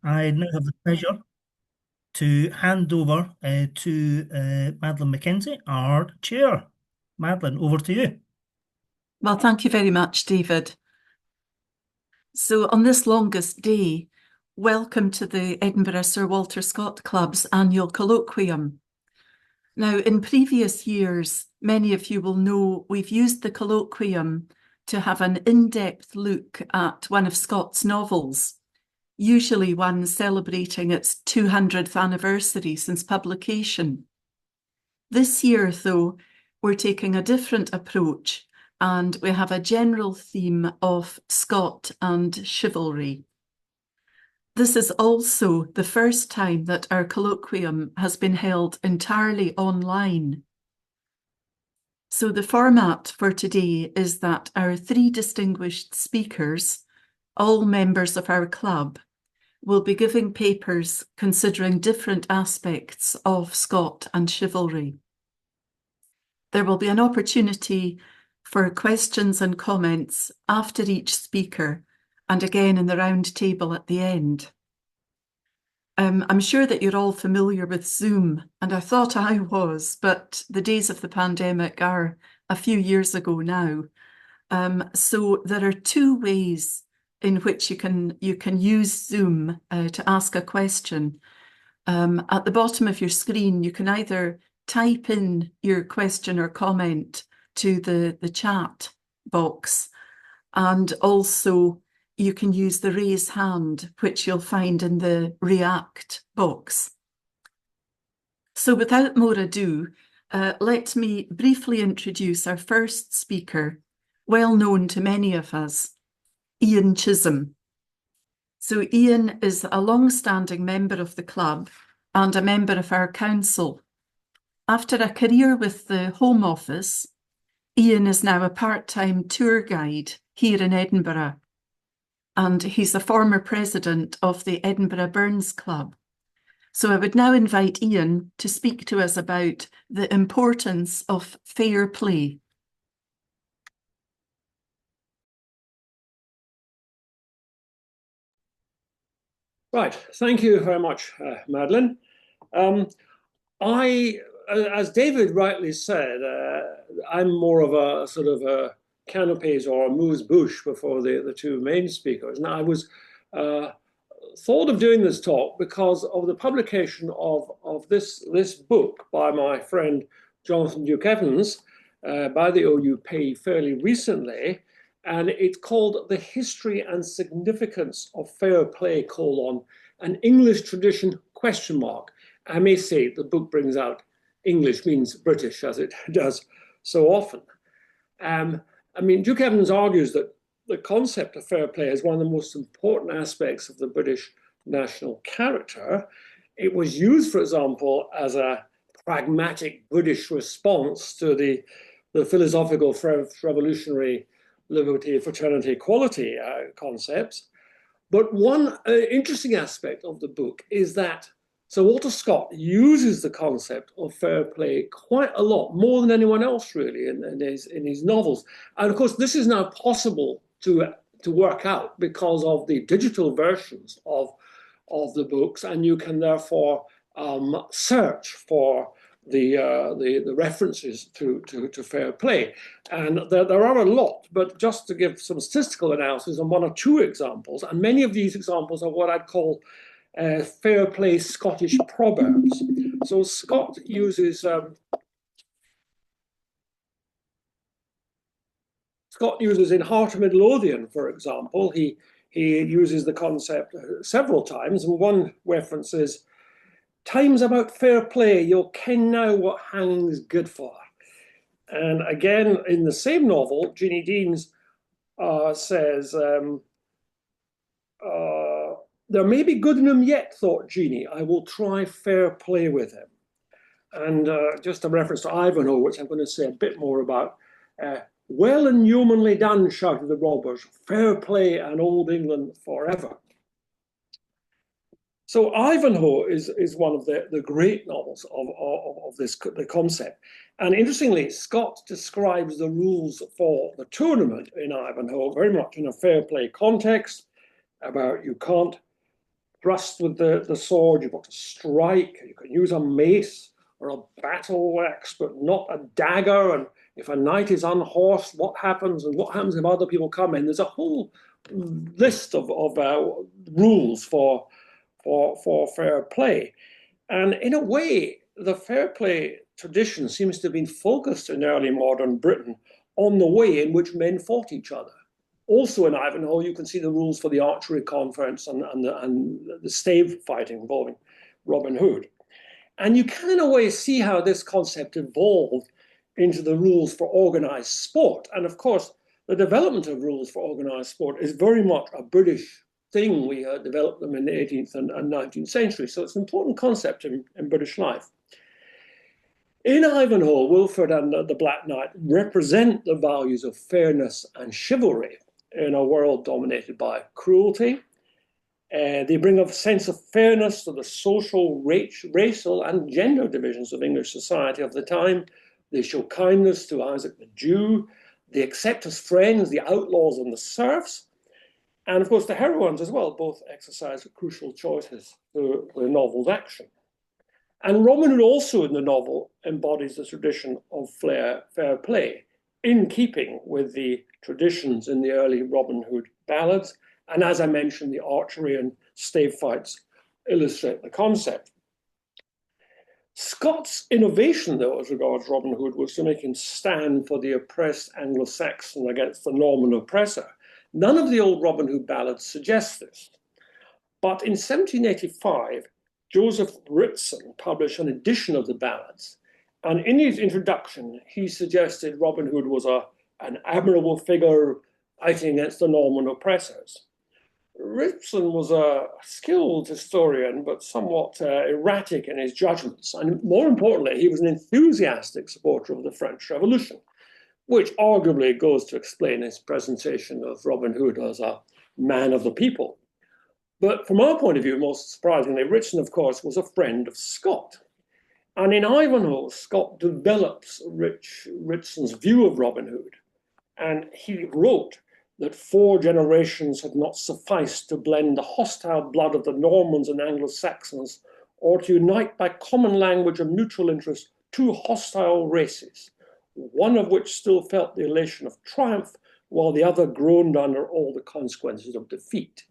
I now have the pleasure to hand over to Madeline Mackenzie, our chair. Madeline, over to you. Well, thank you very much, David. So on this longest day, welcome to the Edinburgh Sir Walter Scott Club's annual Colloquium. Now, in previous years, many of you will know we've used the Colloquium to have an in-depth look at one of Scott's novels, usually one celebrating its 200th anniversary since publication. This year, though, we're taking a different approach, and we have a general theme of Scott and chivalry. This is also the first time that our colloquium has been held entirely online. So the format for today is that our three distinguished speakers, all members of our club, will be giving papers considering different aspects of Scott and chivalry. There will be an opportunity for questions and comments after each speaker, and again in the round table at the end. I'm sure that you're all familiar with Zoom, and I thought I was, but the days of the pandemic are a few years ago now. So there are two ways in which you can use Zoom to ask a question. At the bottom of your screen, you can either type in your question or comment to the chat box, and also you can use the raise hand, which you'll find in the react box. So without more ado, let me briefly introduce our first speaker, well known to many of us, Ian Chisholm. So Ian is a long-standing member of the club and a member of our council. After a career with the Home Office, Ian is now a part-time tour guide here in Edinburgh, and he's a former president of the Edinburgh Burns Club. So I would now invite Ian to speak to us about the importance of fair play. Right, thank you very much, Madeline. As David rightly said, I'm more of a sort of a canopies or a amuse-bouche before the two main speakers. Now, I was thought of doing this talk because of the publication of this book by my friend Jonathan Duke Evans by the OUP fairly recently, and it's called The History and Significance of Fair Play, an English tradition, ? I may say the book brings out English means British, as it does so often. I mean, Duke Evans argues that the concept of fair play is one of the most important aspects of the British national character. It was used, for example, as a pragmatic British response to the philosophical revolutionary liberty, fraternity, equality concepts. But one interesting aspect of the book is that Sir Walter Scott uses the concept of fair play quite a lot, more than anyone else really in his novels. And of course, this is now possible to work out because of the digital versions of the books, and you can therefore search for the references to fair play. And there are a lot, but just to give some statistical analysis on one or two examples, and many of these examples are what I'd call fair play Scottish proverbs. So Scott uses in Heart of Midlothian, for example, he uses the concept several times, and one reference is, "Time's about fair play, you'll ken now what hanging's good for." And again, in the same novel, Jeannie Deans says, "There may be good in him yet, thought Jeannie. I will try fair play with him." And just a reference to Ivanhoe, which I'm going to say a bit more about. "Well and yeomanly done," shouted the robbers. "Fair play and old England forever." So Ivanhoe is one of the great novels of the concept. And interestingly, Scott describes the rules for the tournament in Ivanhoe very much in a fair play context, about you can't thrust with the sword, you've got to strike, you can use a mace or a battle axe, but not a dagger. And if a knight is unhorsed, what happens? And what happens if other people come in? There's a whole list of rules for fair play. And in a way, the fair play tradition seems to have been focused in early modern Britain on the way in which men fought each other. Also in Ivanhoe, you can see the rules for the archery conference and the stave fighting involving Robin Hood. And you can, in a way, see how this concept evolved into the rules for organized sport. And of course, the development of rules for organized sport is very much a British thing. We developed them in the 18th and 19th century. So it's an important concept in British life. In Ivanhoe, Wilfred and the Black Knight represent the values of fairness and chivalry in a world dominated by cruelty. They bring a sense of fairness to the social, racial, and gender divisions of English society of the time. They show kindness to Isaac the Jew. They accept as friends the outlaws and the serfs. And of course, the heroines as well both exercise crucial choices to the novel's action. And Robin Hood also in the novel embodies the tradition of fair play, in keeping with the traditions in the early Robin Hood ballads. And as I mentioned, the archery and stave fights illustrate the concept. Scott's innovation, though, as regards Robin Hood, was to make him stand for the oppressed Anglo-Saxon against the Norman oppressor. None of the old Robin Hood ballads suggest this. But in 1785, Joseph Ritson published an edition of the ballads. And in his introduction, he suggested Robin Hood was an admirable figure fighting against the Norman oppressors. Ritson was a skilled historian, but somewhat erratic in his judgments. And more importantly, he was an enthusiastic supporter of the French Revolution, which arguably goes to explain his presentation of Robin Hood as a man of the people. But from our point of view, most surprisingly, Ritson, of course, was a friend of Scott. And in Ivanhoe, Scott develops Ritson's view of Robin Hood. And he wrote that 4 generations had not sufficed to blend the hostile blood of the Normans and Anglo-Saxons, or to unite by common language and mutual interest 2 hostile races, one of which still felt the elation of triumph, while the other groaned under all the consequences of defeat.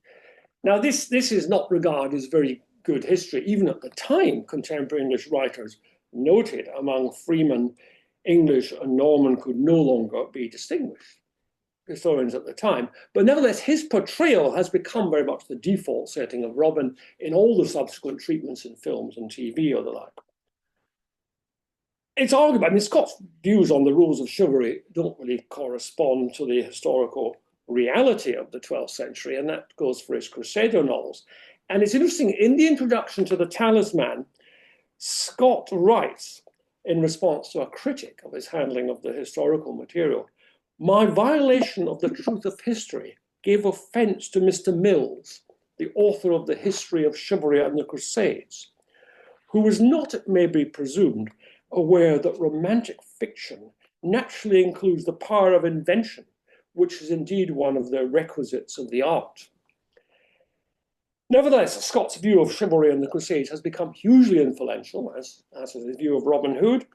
Now, this is not regarded as very good history. Even at the time, contemporary English writers noted among freemen, English and Norman could no longer be distinguished, historians at the time. But nevertheless, his portrayal has become very much the default setting of Robin in all the subsequent treatments in films and TV or the like. It's arguable, I mean, Scott's views on the rules of chivalry don't really correspond to the historical reality of the 12th century, and that goes for his Crusader novels. And it's interesting, in the introduction to The Talisman, Scott writes, in response to a critic of his handling of the historical material, "My violation of the truth of history gave offense to Mr. Mills, the author of the History of Chivalry and the Crusades, who was not, it may be presumed, aware that romantic fiction naturally includes the power of invention, which is indeed one of the requisites of the art." Nevertheless, Scott's view of chivalry and the Crusades has become hugely influential, as is his view of Robin Hood.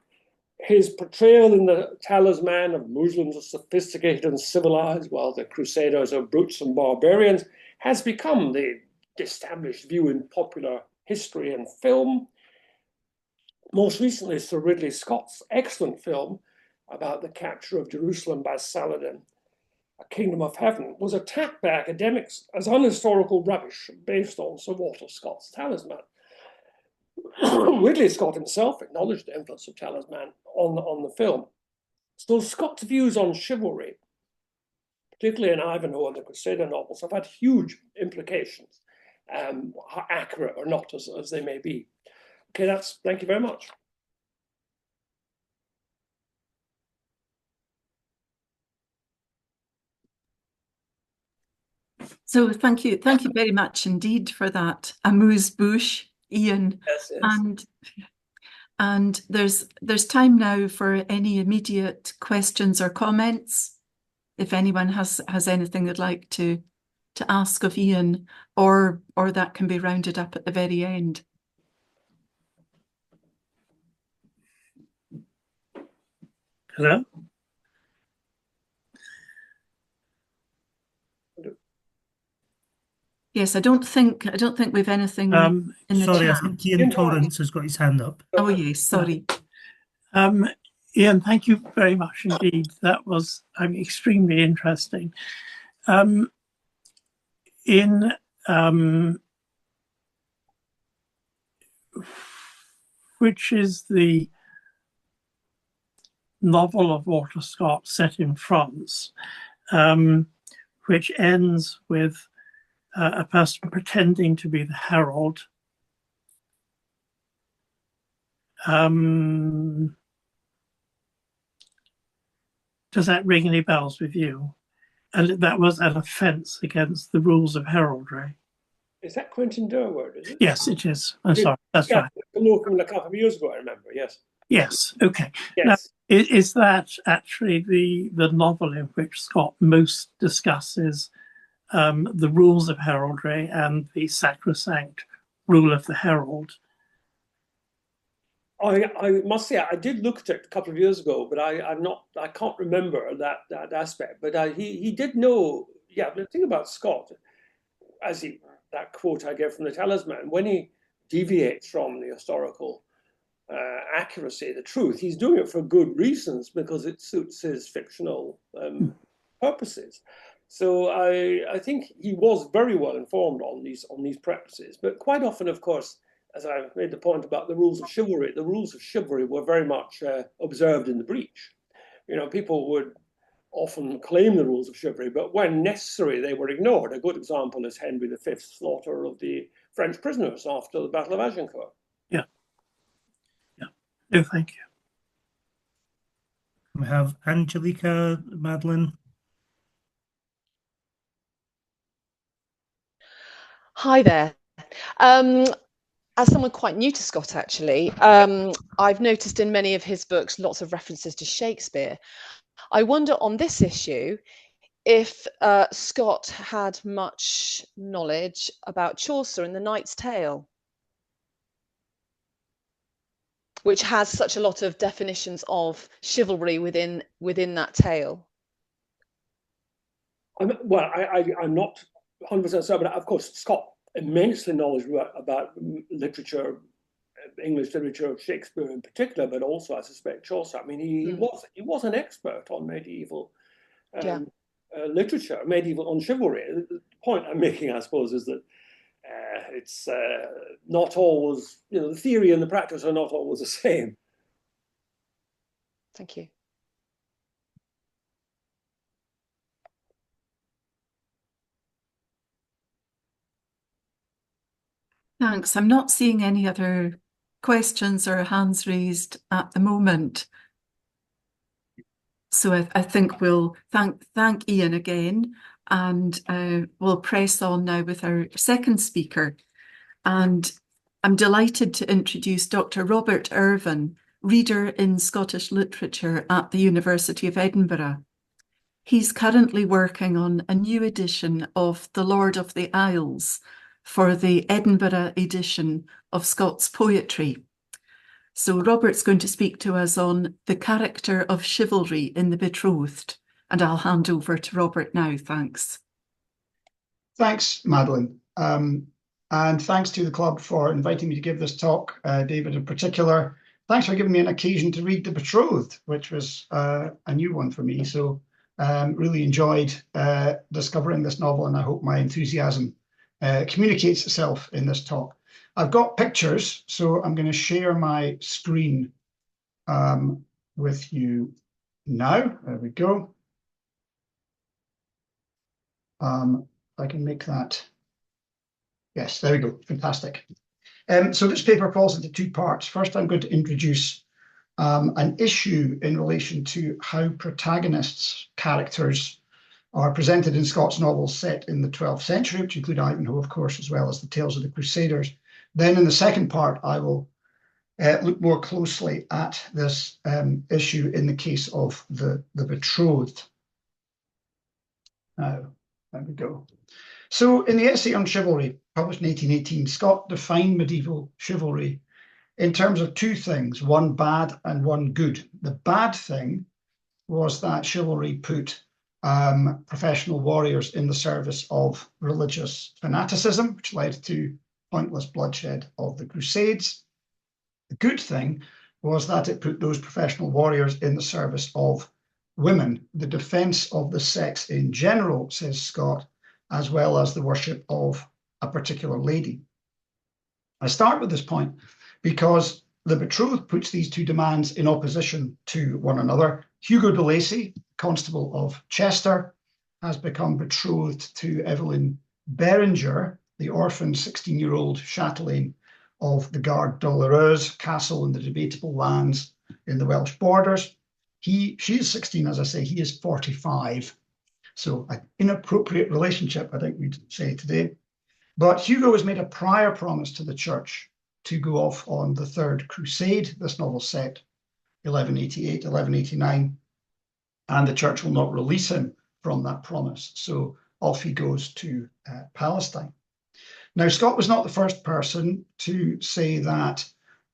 His portrayal in The Talisman of Muslims as sophisticated and civilized, while the Crusaders are brutes and barbarians, has become the established view in popular history and film. Most recently, Sir Ridley Scott's excellent film about the capture of Jerusalem by Saladin, A Kingdom of Heaven, was attacked by academics as unhistorical rubbish based on Sir Walter Scott's Talisman. Ridley Scott himself acknowledged the influence of Talisman on the film. So Scott's views on chivalry, particularly in Ivanhoe and the Crusader novels, have had huge implications, accurate or not as they may be. Okay, thank you very much. So thank you very much indeed for that amuse-bouche, Ian. Yes, yes. And there's time now for any immediate questions or comments. If anyone has anything they'd like to ask of Ian or that can be rounded up at the very end. Hello? Yes, I don't think we've anything in the Sorry, I chat. think Ian Torrance has got his hand up. Oh yes, sorry. Ian, thank you very much indeed. That was extremely interesting. In which is the novel of Walter Scott set in France, which ends with a person pretending to be the herald. Does that ring any bells with you? And that was an offence against the rules of heraldry. Is that Quentin Durward, is it? Yes, it is. I'm sorry, that's yeah, right. Colloquium a couple of years ago, I remember, yes. Yes, okay. Yes. Now, is that actually the novel in which Scott most discusses the rules of heraldry and the sacrosanct rule of the herald? I must say I did look at it a couple of years ago, but I can't remember that aspect. But he did know. Yeah, the thing about Scott, that quote I gave from the Talisman, when he deviates from the historical accuracy, the truth, he's doing it for good reasons because it suits his fictional purposes. So I think he was very well informed on these practices, but quite often, of course, as I made the point about the rules of chivalry were very much observed in the breach. You know, people would often claim the rules of chivalry, but when necessary, they were ignored. A good example is Henry V's slaughter of the French prisoners after the Battle of Agincourt. Yeah. Yeah. No, thank you. We have Angelika, Madeline. Hi there. As someone quite new to Scott, actually, I've noticed in many of his books lots of references to Shakespeare. I wonder on this issue if Scott had much knowledge about Chaucer and the Knight's Tale, which has such a lot of definitions of chivalry within that tale. I'm not 100% certain, but of course, Scott immensely knowledgeable about literature, English literature, Shakespeare in particular, but also, I suspect, Chaucer. I mean, he was an expert on medieval literature, on chivalry. The point I'm making, I suppose, is that it's not always, the theory and the practice are not always the same. Thank you. Thanks. I'm not seeing any other questions or hands raised at the moment. So I think we'll thank Ian again, and we'll press on now with our second speaker. And I'm delighted to introduce Dr. Robert Irvine, Reader in Scottish Literature at the University of Edinburgh. He's currently working on a new edition of The Lord of the Isles for the Edinburgh edition of Scott's poetry. So Robert's going to speak to us on the character of chivalry in the Betrothed, and I'll hand over to Robert now. Thanks. Thanks, Madeline. And thanks to the club for inviting me to give this talk, David in particular. Thanks for giving me an occasion to read The Betrothed, which was a new one for me. So really enjoyed discovering this novel, and I hope my enthusiasm communicates itself in this talk. I've got pictures, so I'm going to share my screen with you now. There we go. I can make that. Yes, there we go. Fantastic. So this paper falls into two parts. First, I'm going to introduce an issue in relation to how protagonists, characters, are presented in Scott's novels set in the 12th century, which include Ivanhoe, of course, as well as the tales of the Crusaders. Then in the second part, I will look more closely at this issue in the case of the Betrothed. Now, there we go. So in the essay on chivalry, published in 1818, Scott defined medieval chivalry in terms of two things, one bad and one good. The bad thing was that chivalry put professional warriors in the service of religious fanaticism, which led to pointless bloodshed of the Crusades. The good thing was that it put those professional warriors in the service of women, the defense of the sex in general, says Scott, as well as the worship of a particular lady. I start with this point because the Betrothed puts these two demands in opposition to one another. Hugo de Lacy, Constable of Chester, has become betrothed to Evelyn Berenger, the orphan 16-year-old chatelaine of the Garde Douloureuse castle in the debatable lands in the Welsh borders. She is 16, as I say, he is 45. So an inappropriate relationship, I think we'd say today. But Hugo has made a prior promise to the church to go off on the Third Crusade. This novel set 1188, 1189, and the church will not release him from that promise. So off he goes to Palestine. Now, Scott was not the first person to say that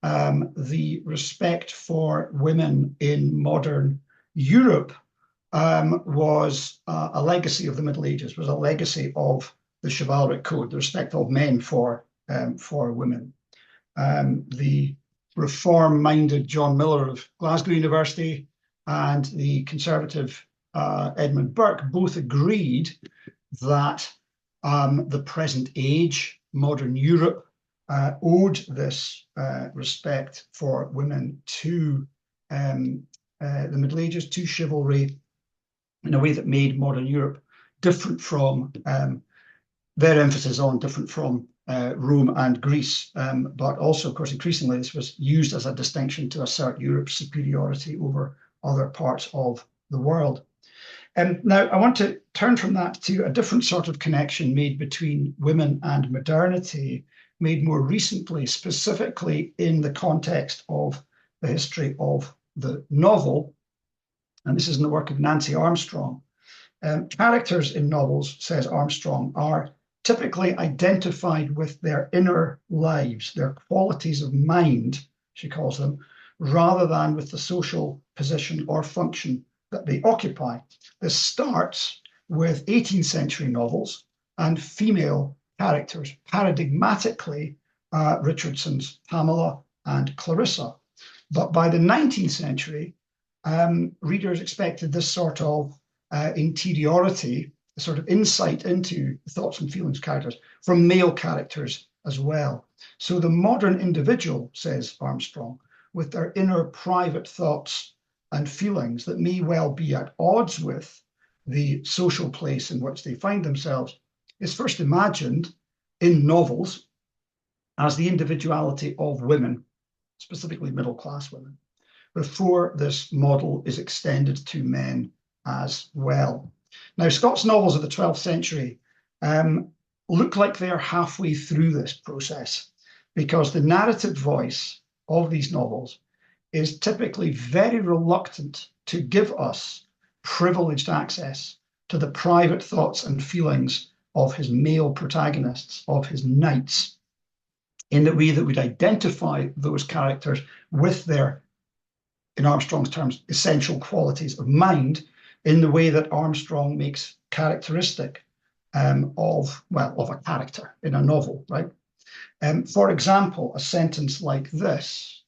the respect for women in modern Europe was a legacy of the Middle Ages, was a legacy of the chivalric code, the respect of men for women. The reform-minded John Miller of Glasgow University and the conservative Edmund Burke both agreed that the present age, modern Europe, owed this respect for women to the Middle Ages, to chivalry, in a way that made modern Europe different from their emphasis on different from Rome and Greece, but also, of course, increasingly this was used as a distinction to assert Europe's superiority over other parts of the world. Now, I want to turn from that to a different sort of connection made between women and modernity, made more recently, specifically in the context of the history of the novel. And this is in the work of Nancy Armstrong. Characters in novels, says Armstrong, are typically identified with their inner lives, their qualities of mind, she calls them, rather than with the social position or function that they occupy. This starts with 18th century novels and female characters, paradigmatically Richardson's Pamela and Clarissa. But by the 19th century, readers expected this sort of interiority, a sort of insight into the thoughts and feelings of characters from male characters as well. So the modern individual, says Armstrong, with their inner private thoughts and feelings that may well be at odds with the social place in which they find themselves, is first imagined in novels as the individuality of women, specifically middle-class women, before this model is extended to men as well. Now, Scott's novels of the 12th century look like they're halfway through this process, because the narrative voice of these novels is typically very reluctant to give us privileged access to the private thoughts and feelings of his male protagonists, of his knights, in the way that would identify those characters with their, in Armstrong's terms, essential qualities of mind, in the way that Armstrong makes characteristic of a character in a novel, right? For example, a sentence like this: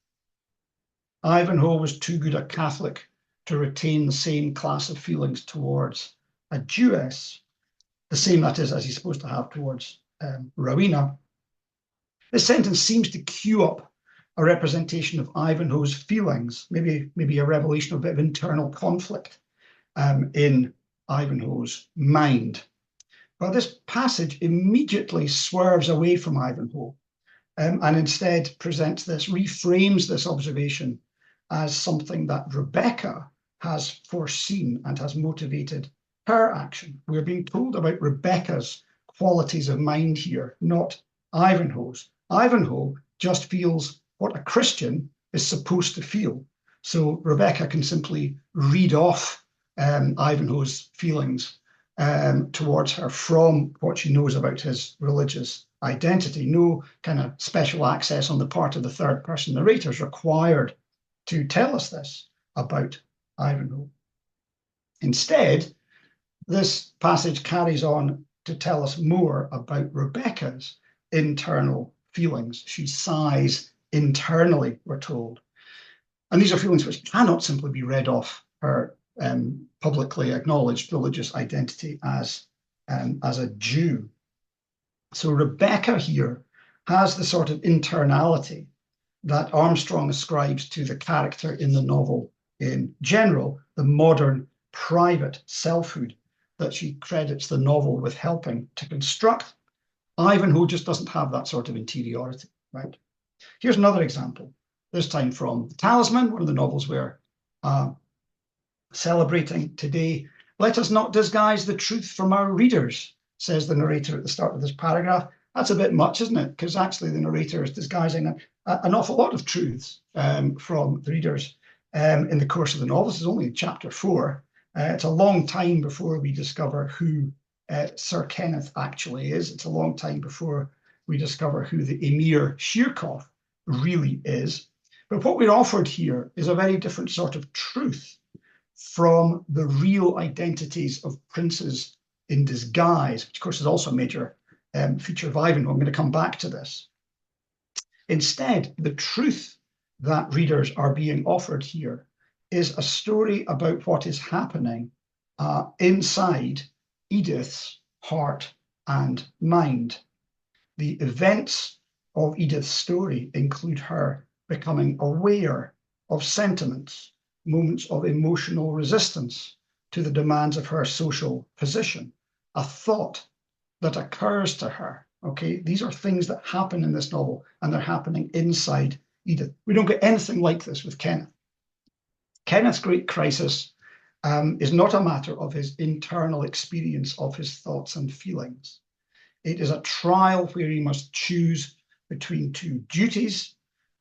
Ivanhoe was too good a Catholic to retain the same class of feelings towards a Jewess, the same, that is, as he's supposed to have towards Rowena. This sentence seems to cue up a representation of Ivanhoe's feelings, maybe a revelation of a bit of internal conflict in Ivanhoe's mind. But this passage immediately swerves away from Ivanhoe and instead reframes this observation as something that Rebecca has foreseen and has motivated her action. We're being told about Rebecca's qualities of mind here, not Ivanhoe's. Ivanhoe just feels what a Christian is supposed to feel. So Rebecca can simply read off Ivanhoe's feelings towards her from what she knows about his religious identity. No kind of special access on the part of the third person narrator is required to tell us this about Ivanhoe. Instead, this passage carries on to tell us more about Rebecca's internal feelings. She sighs internally, we're told. And these are feelings which cannot simply be read off her publicly acknowledged religious identity as a Jew. So Rebecca here has the sort of internality that Armstrong ascribes to the character in the novel in general, the modern private selfhood that she credits the novel with helping to construct. Ivanhoe just doesn't have that sort of interiority, right? Here's another example, this time from The Talisman, one of the novels we're celebrating today. Let us not disguise the truth from our readers, says the narrator at the start of this paragraph. That's a bit much, isn't it? Because actually the narrator is disguising an awful lot of truths from the readers in the course of the novel. This is only chapter 4. It's a long time before we discover who Sir Kenneth actually is. It's a long time before we discover who the Emir Shirkoff really is. But what we're offered here is a very different sort of truth from the real identities of princes in disguise, which of course is also a major feature of Ivanhoe. I'm going to come back to this. Instead, the truth that readers are being offered here is a story about what is happening inside Edith's heart and mind. The events of Edith's story include her becoming aware of sentiments, moments of emotional resistance to the demands of her social position, a thought that occurs to her. Okay, these are things that happen in this novel, and they're happening inside Edith. We don't get anything like this with Kenneth. Kenneth's great crisis is not a matter of his internal experience of his thoughts and feelings. It is a trial where he must choose between two duties,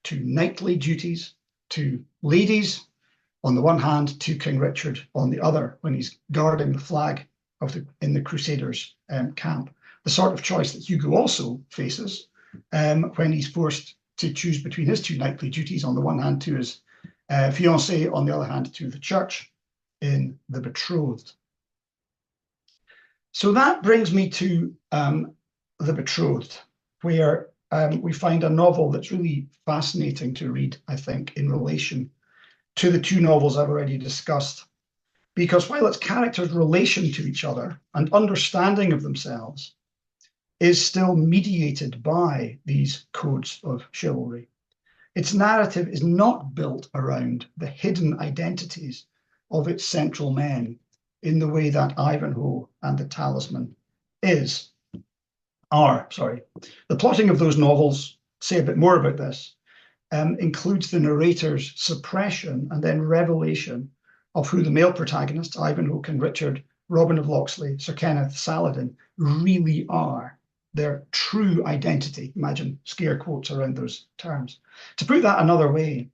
two knightly duties, two ladies on the one hand, to King Richard on the other, when he's guarding the flag in the Crusaders' camp. The sort of choice that Hugo also faces when he's forced to choose between his two knightly duties, on the one hand to his fiancée, on the other hand to the church in The Betrothed. So that brings me to The Betrothed, where we find a novel that's really fascinating to read, I think, in relation to the two novels I've already discussed. Because while its characters' relation to each other and understanding of themselves is still mediated by these codes of chivalry, its narrative is not built around the hidden identities of its central men in the way that Ivanhoe and The Talisman are. The plotting of those novels, say a bit more about this, includes the narrator's suppression and then revelation of who the male protagonists, Ivanhoe, King Richard, Robin of Locksley, Sir Kenneth, Saladin, really are. Their true identity. Imagine scare quotes around those terms. To put that another way,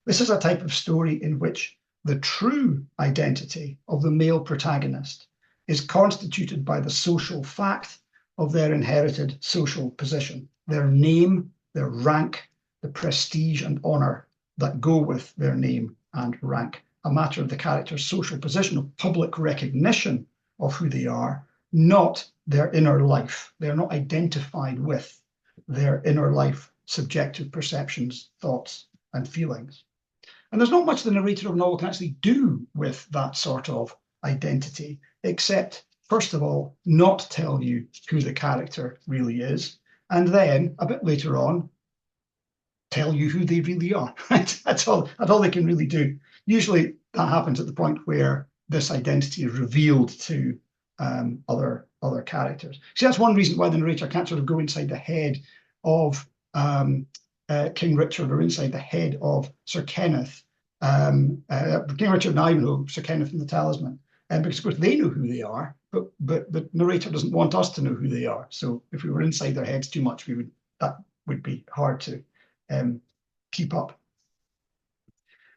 this is a type of story in which the true identity of the male protagonist is constituted by the social fact of their inherited social position, their name, their rank, the prestige and honour that go with their name and rank, a matter of the character's social position, of public recognition of who they are, not their inner life. They're not identified with their inner life, subjective perceptions, thoughts, and feelings. And there's not much the narrator of a novel can actually do with that sort of identity, except, first of all, not tell you who the character really is, and then, a bit later on, tell you who they really are. Right? That's all they can really do. Usually that happens at the point where this identity is revealed to other characters. See, that's one reason why the narrator can't sort of go inside the head of King Richard or inside the head of Sir Kenneth, King Richard and Ivanhoe, Sir Kenneth and the Talisman, because of course they know who they are, but the narrator doesn't want us to know who they are. So if we were inside their heads too much, that would be hard to keep up.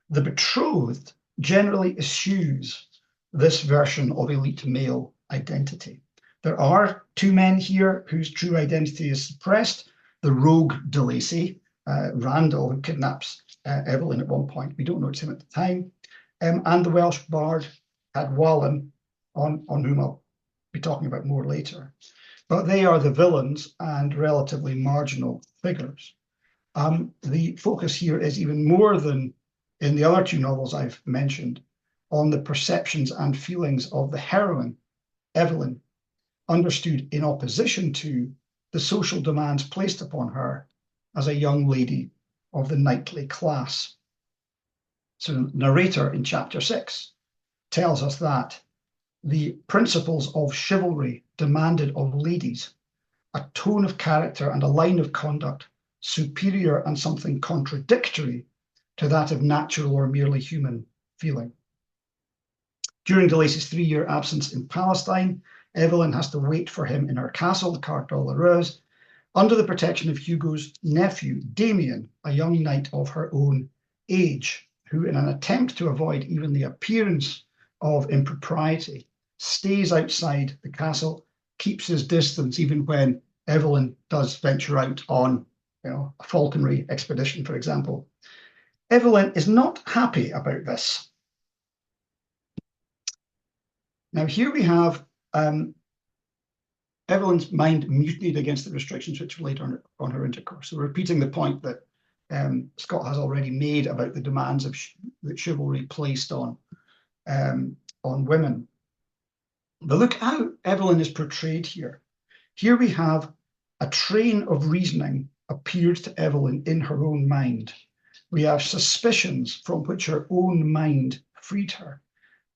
The Betrothed generally eschews this version of elite male identity. There are two men here whose true identity is suppressed. The rogue de Lacy, Randall, who kidnaps Evelyn at one point. We don't know it's him at the time. And the Welsh bard Cadwallon, on whom I'll be talking about more later. But they are the villains and relatively marginal figures. The focus here is even more than in the other two novels I've mentioned on the perceptions and feelings of the heroine, Evelyn, understood in opposition to the social demands placed upon her as a young lady of the knightly class. So the narrator in chapter 6 tells us that the principles of chivalry demanded of ladies a tone of character and a line of conduct superior and something contradictory to that of natural or merely human feeling. During de Lacy's 3-year absence in Palestine, Evelyn has to wait for him in her castle, the Cardinal La Rose, under the protection of Hugo's nephew, Damien, a young knight of her own age, who, in an attempt to avoid even the appearance of impropriety, stays outside the castle, keeps his distance, even when Evelyn does venture out on, a falconry expedition, for example. Evelyn is not happy about this. Now, here we have Evelyn's mind mutinied against the restrictions which relate on her intercourse. So repeating the point that Scott has already made about the demands that chivalry placed on women. But look how Evelyn is portrayed here. Here we have a train of reasoning appeared to Evelyn in her own mind. We have suspicions from which her own mind freed her,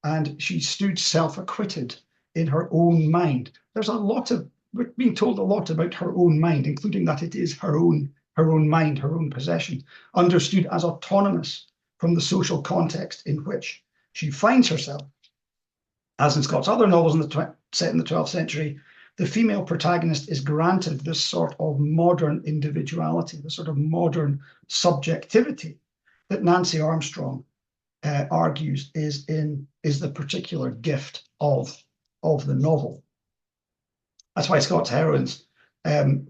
and she stood self-acquitted in her own mind. We're being told a lot about her own mind, including that it is her own mind, her own possession, understood as autonomous from the social context in which she finds herself. As in Scott's other novels set in the 12th century, the female protagonist is granted this sort of modern individuality, this sort of modern subjectivity that Nancy Armstrong argues is the particular gift of the novel. That's why Scott's heroines,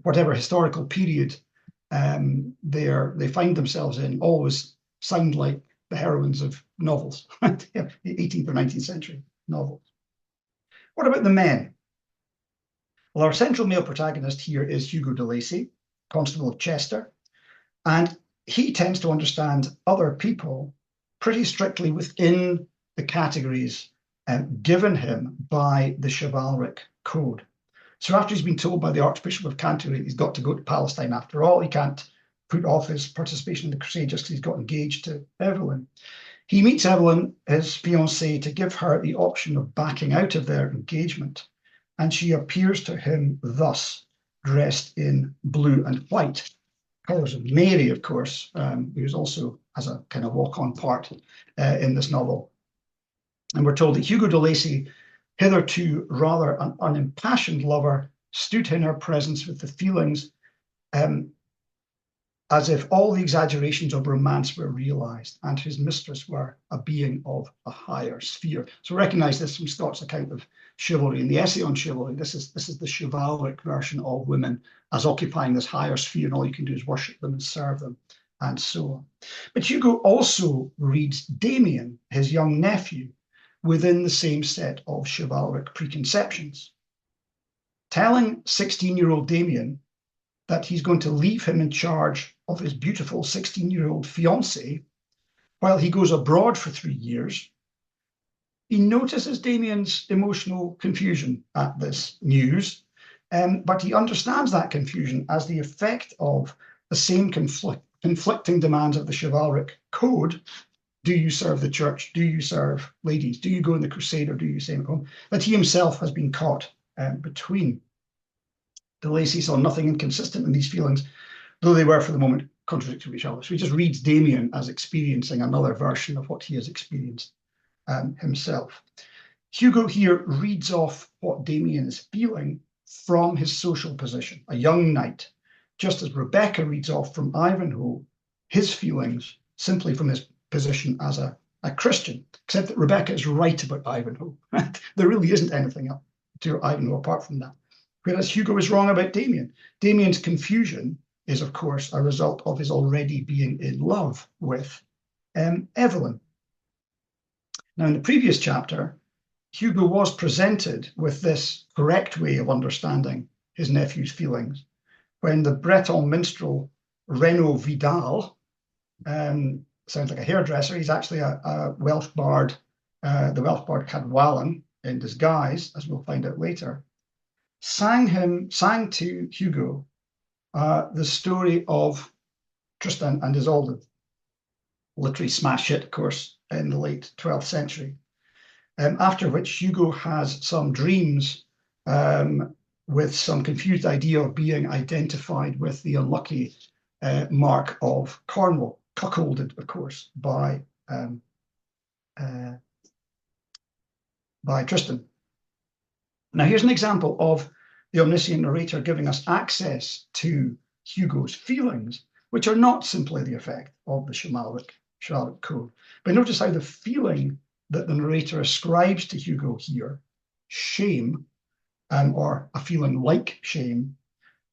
whatever historical period they find themselves in, always sound like the heroines of novels, 18th or 19th century novels. What about the men? Well, our central male protagonist here is Hugo de Lacy, Constable of Chester, and he tends to understand other people pretty strictly within the categories given him by the chivalric code. So after he's been told by the Archbishop of Canterbury he's got to go to Palestine after all, he can't put off his participation in the crusade just because he's got engaged to Evelyn. He meets Evelyn, his fiancée, to give her the option of backing out of their engagement, and she appears to him thus, dressed in blue and white, colours of Mary, of course, who also has a kind of walk-on part in this novel. And we're told that Hugo de Lacy, hitherto rather an unimpassioned lover, stood in her presence with the feelings as if all the exaggerations of romance were realised and his mistress were a being of a higher sphere. So recognise this from Scott's account of chivalry. In the essay on chivalry, this is the chivalric version of women as occupying this higher sphere, and all you can do is worship them and serve them, and so on. But Hugo also reads Damien, his young nephew, within the same set of chivalric preconceptions, telling 16-year-old Damien that he's going to leave him in charge of his beautiful 16-year-old fiancée while he goes abroad for 3 years. He notices Damien's emotional confusion at this news, but he understands that confusion as the effect of the same conflicting demands of the chivalric code. Do you serve the church? Do you serve ladies? Do you go in the crusade or do you stay at home? That he himself has been caught between. De Lacy saw nothing inconsistent in these feelings, though they were for the moment contradictory to each other. So he just reads Damien as experiencing another version of what he has experienced himself. Hugo here reads off what Damien is feeling from his social position, a young knight, just as Rebecca reads off from Ivanhoe his feelings simply from his position as a Christian, except that Rebecca is right about Ivanhoe. There really isn't anything else to Ivanhoe apart from that. Whereas Hugo is wrong about Damien. Damien's confusion is, of course, a result of his already being in love with Evelyn. Now, in the previous chapter, Hugo was presented with this correct way of understanding his nephew's feelings when the Breton minstrel Renaud Vidal, sounds like a hairdresser, he's actually a Welsh bard, the Welsh bard Cadwallon in disguise, as we'll find out later, sang to Hugo the story of Tristan and Isolde, literary smash hit, of course, in the late 12th century. After which Hugo has some dreams with some confused idea of being identified with the unlucky Mark of Cornwall, cuckolded, of course, by Tristan. Now, here's an example of the omniscient narrator giving us access to Hugo's feelings, which are not simply the effect of the chivalric code. But notice how the feeling that the narrator ascribes to Hugo here, shame, or a feeling like shame,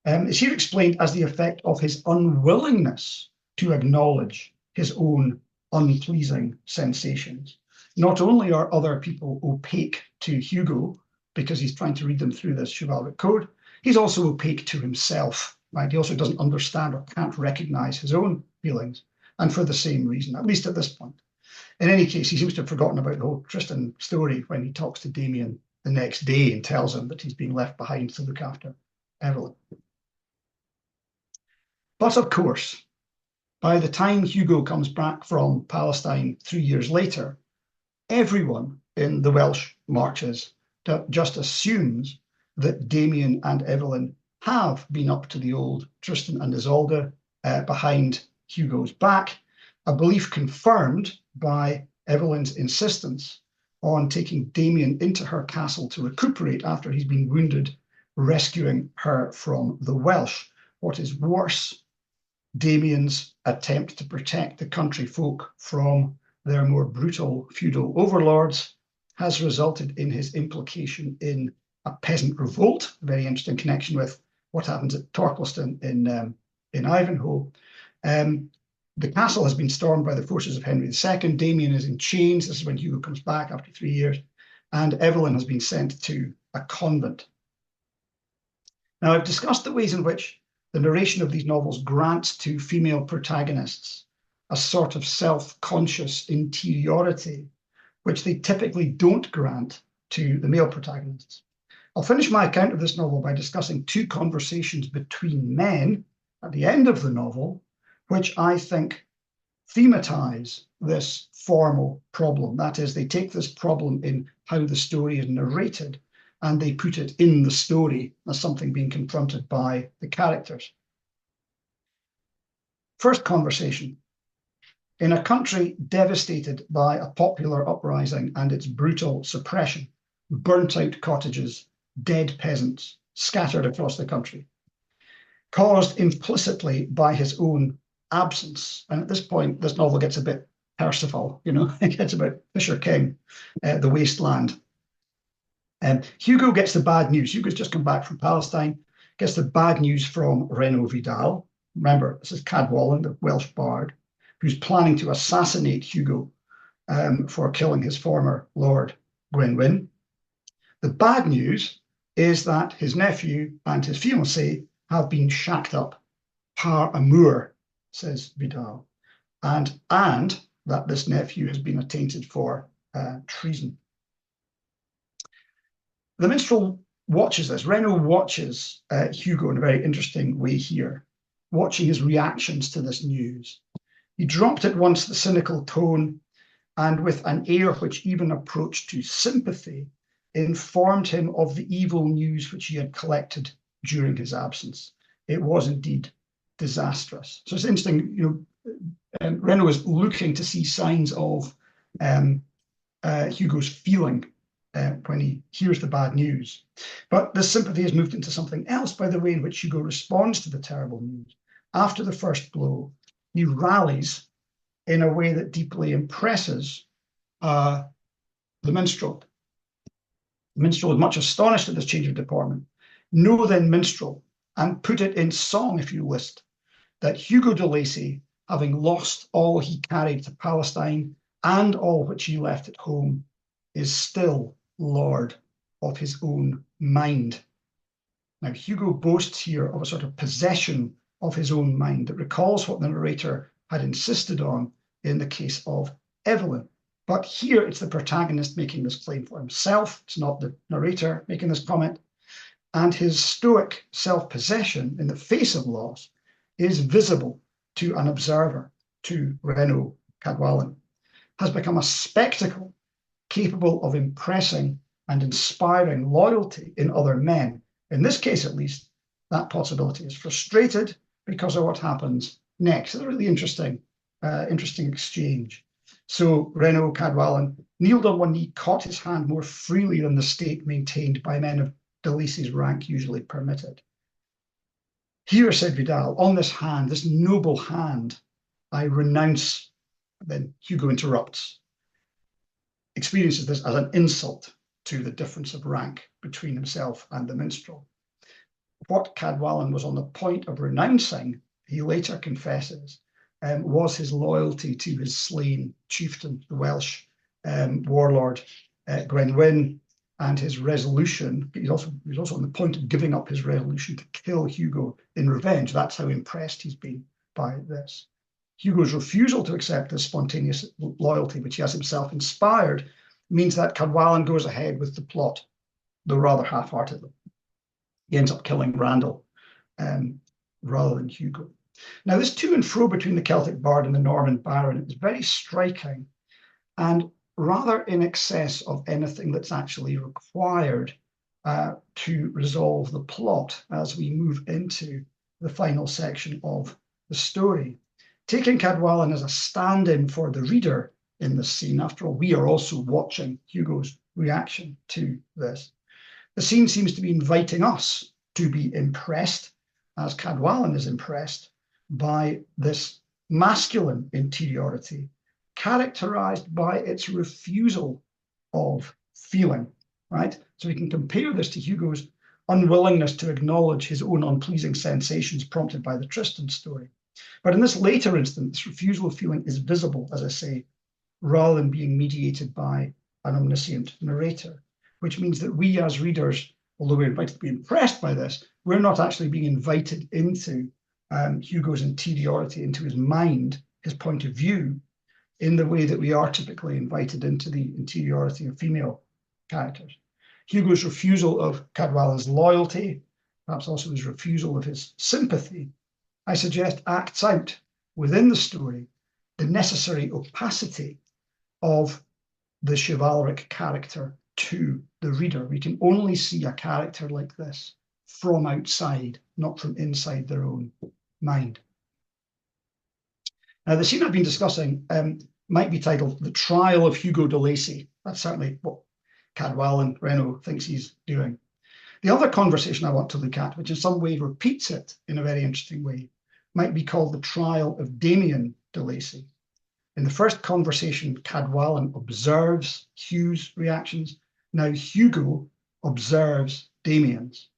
is here explained as the effect of his unwillingness to acknowledge his own unpleasing sensations. Not only are other people opaque to Hugo because he's trying to read them through this chivalric code, he's also opaque to himself, right? He also doesn't understand or can't recognize his own feelings, and for the same reason, at least at this point. In any case, he seems to have forgotten about the whole Tristan story when he talks to Damien the next day and tells him that he's being left behind to look after Evelyn. But of course, by the time Hugo comes back from Palestine 3 years later, everyone in the Welsh marches just assumes that Damien and Evelyn have been up to the old Tristan and Isolde behind Hugo's back, a belief confirmed by Evelyn's insistence on taking Damien into her castle to recuperate after he's been wounded, rescuing her from the Welsh. What is worse, Damien's attempt to protect the country folk from their more brutal feudal overlords has resulted in his implication in a peasant revolt, a very interesting connection with what happens at Torquilston in Ivanhoe. The castle has been stormed by the forces of Henry II. Damien is in chains. This is when Hugo comes back after 3 years. And Evelyn has been sent to a convent. Now, I've discussed the ways in which the narration of these novels grants to female protagonists a sort of self-conscious interiority, which they typically don't grant to the male protagonists. I'll finish my account of this novel by discussing 2 conversations between men at the end of the novel, which I think thematize this formal problem. That is, they take this problem in how the story is narrated and they put it in the story as something being confronted by the characters. First conversation. In a country devastated by a popular uprising and its brutal suppression, burnt-out cottages, dead peasants scattered across the country, caused implicitly by his own absence. And at this point, this novel gets a bit Percival, it gets about Fisher King, the wasteland. Hugo gets the bad news. Hugo's just come back from Palestine, gets the bad news from Renaud Vidal. Remember, this is Cadwallon, the Welsh bard, who's planning to assassinate Hugo for killing his former lord, Gwenwyn. The bad news is that his nephew and his fiancée have been shacked up par amour, says Vidal, and that this nephew has been attainted for treason. The minstrel watches this. Renaud watches Hugo in a very interesting way here, watching his reactions to this news. He dropped at once the cynical tone and with an air which even approached to sympathy, informed him of the evil news which he had collected during his absence. It was indeed disastrous. So it's interesting, Renaud is looking to see signs of Hugo's feeling when he hears the bad news. But this sympathy has moved into something else by the way in which Hugo responds to the terrible news. After the first blow, he rallies in a way that deeply impresses the minstrel. The minstrel is much astonished at this change of deportment. Know then, minstrel, and put it in song if you list, that Hugo de Lacy, having lost all he carried to Palestine and all which he left at home, is still lord of his own mind. Now, Hugo boasts here of a sort of possession of his own mind that recalls what the narrator had insisted on in the case of Evelyn. But here it's the protagonist making this claim for himself. It's not the narrator making this comment. And his stoic self-possession in the face of loss is visible to an observer, to Renaud Cadwallon, has become a spectacle capable of impressing and inspiring loyalty in other men. In this case, at least, that possibility is frustrated because of what happens next. It's a really interesting exchange. So Renaud Cadwallon kneeled on one knee, caught his hand more freely than the state maintained by men of de Lacy's rank usually permitted. Here, said Vidal, on this hand, this noble hand, I renounce. Then Hugo interrupts, experiences this as an insult to the difference of rank between himself and the minstrel. What Cadwallon was on the point of renouncing, he later confesses, was his loyalty to his slain chieftain, the Welsh warlord Gwenwyn, and his resolution. He was also on the point of giving up his resolution to kill Hugo in revenge. That's how impressed he's been by this. Hugo's refusal to accept this spontaneous loyalty, which he has himself inspired, means that Cadwallon goes ahead with the plot, though rather half-heartedly. He ends up killing Randall rather than Hugo. Now, this to and fro between the Celtic bard and the Norman baron is very striking and rather in excess of anything that's actually required to resolve the plot as we move into the final section of the story. Taking Cadwallon as a stand-in for the reader in this scene, after all, we are also watching Hugo's reaction to this. The scene seems to be inviting us to be impressed, as Cadwallon is impressed, by this masculine interiority, characterized by its refusal of feeling, right? So we can compare this to Hugo's unwillingness to acknowledge his own unpleasing sensations prompted by the Tristan story. But in this later instance, this refusal of feeling is visible, as I say, rather than being mediated by an omniscient narrator, which means that we as readers, although we're invited to be impressed by this, we're not actually being invited into Hugo's interiority, into his mind, his point of view, in the way that we are typically invited into the interiority of female characters. Hugo's refusal of Cadwallon's loyalty, perhaps also his refusal of his sympathy, I suggest acts out within the story the necessary opacity of the chivalric character to the reader. We can only see a character like this from outside, not from inside their own mind. Now, the scene I've been discussing might be titled The Trial of Hugo de Lacy. That's certainly what Cadwallon Renaud thinks he's doing. The other conversation I want to look at, which in some way repeats it in a very interesting way, might be called The Trial of Damien de Lacy. In the first conversation, Cadwallon observes Hugh's reactions. Now Hugo observes Damien's.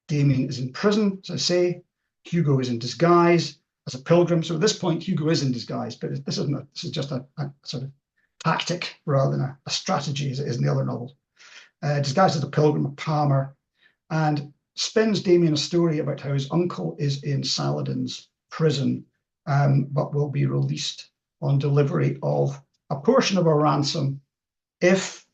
Damien is in prison, as I say. Hugo is in disguise as a pilgrim. So at this point, Hugo is in disguise, but this is just a sort of tactic rather than a strategy as it is in the other novels. Disguised as a pilgrim, a palmer, and spins Damien a story about how his uncle is in Saladin's prison, but will be released on delivery of a portion of a ransom if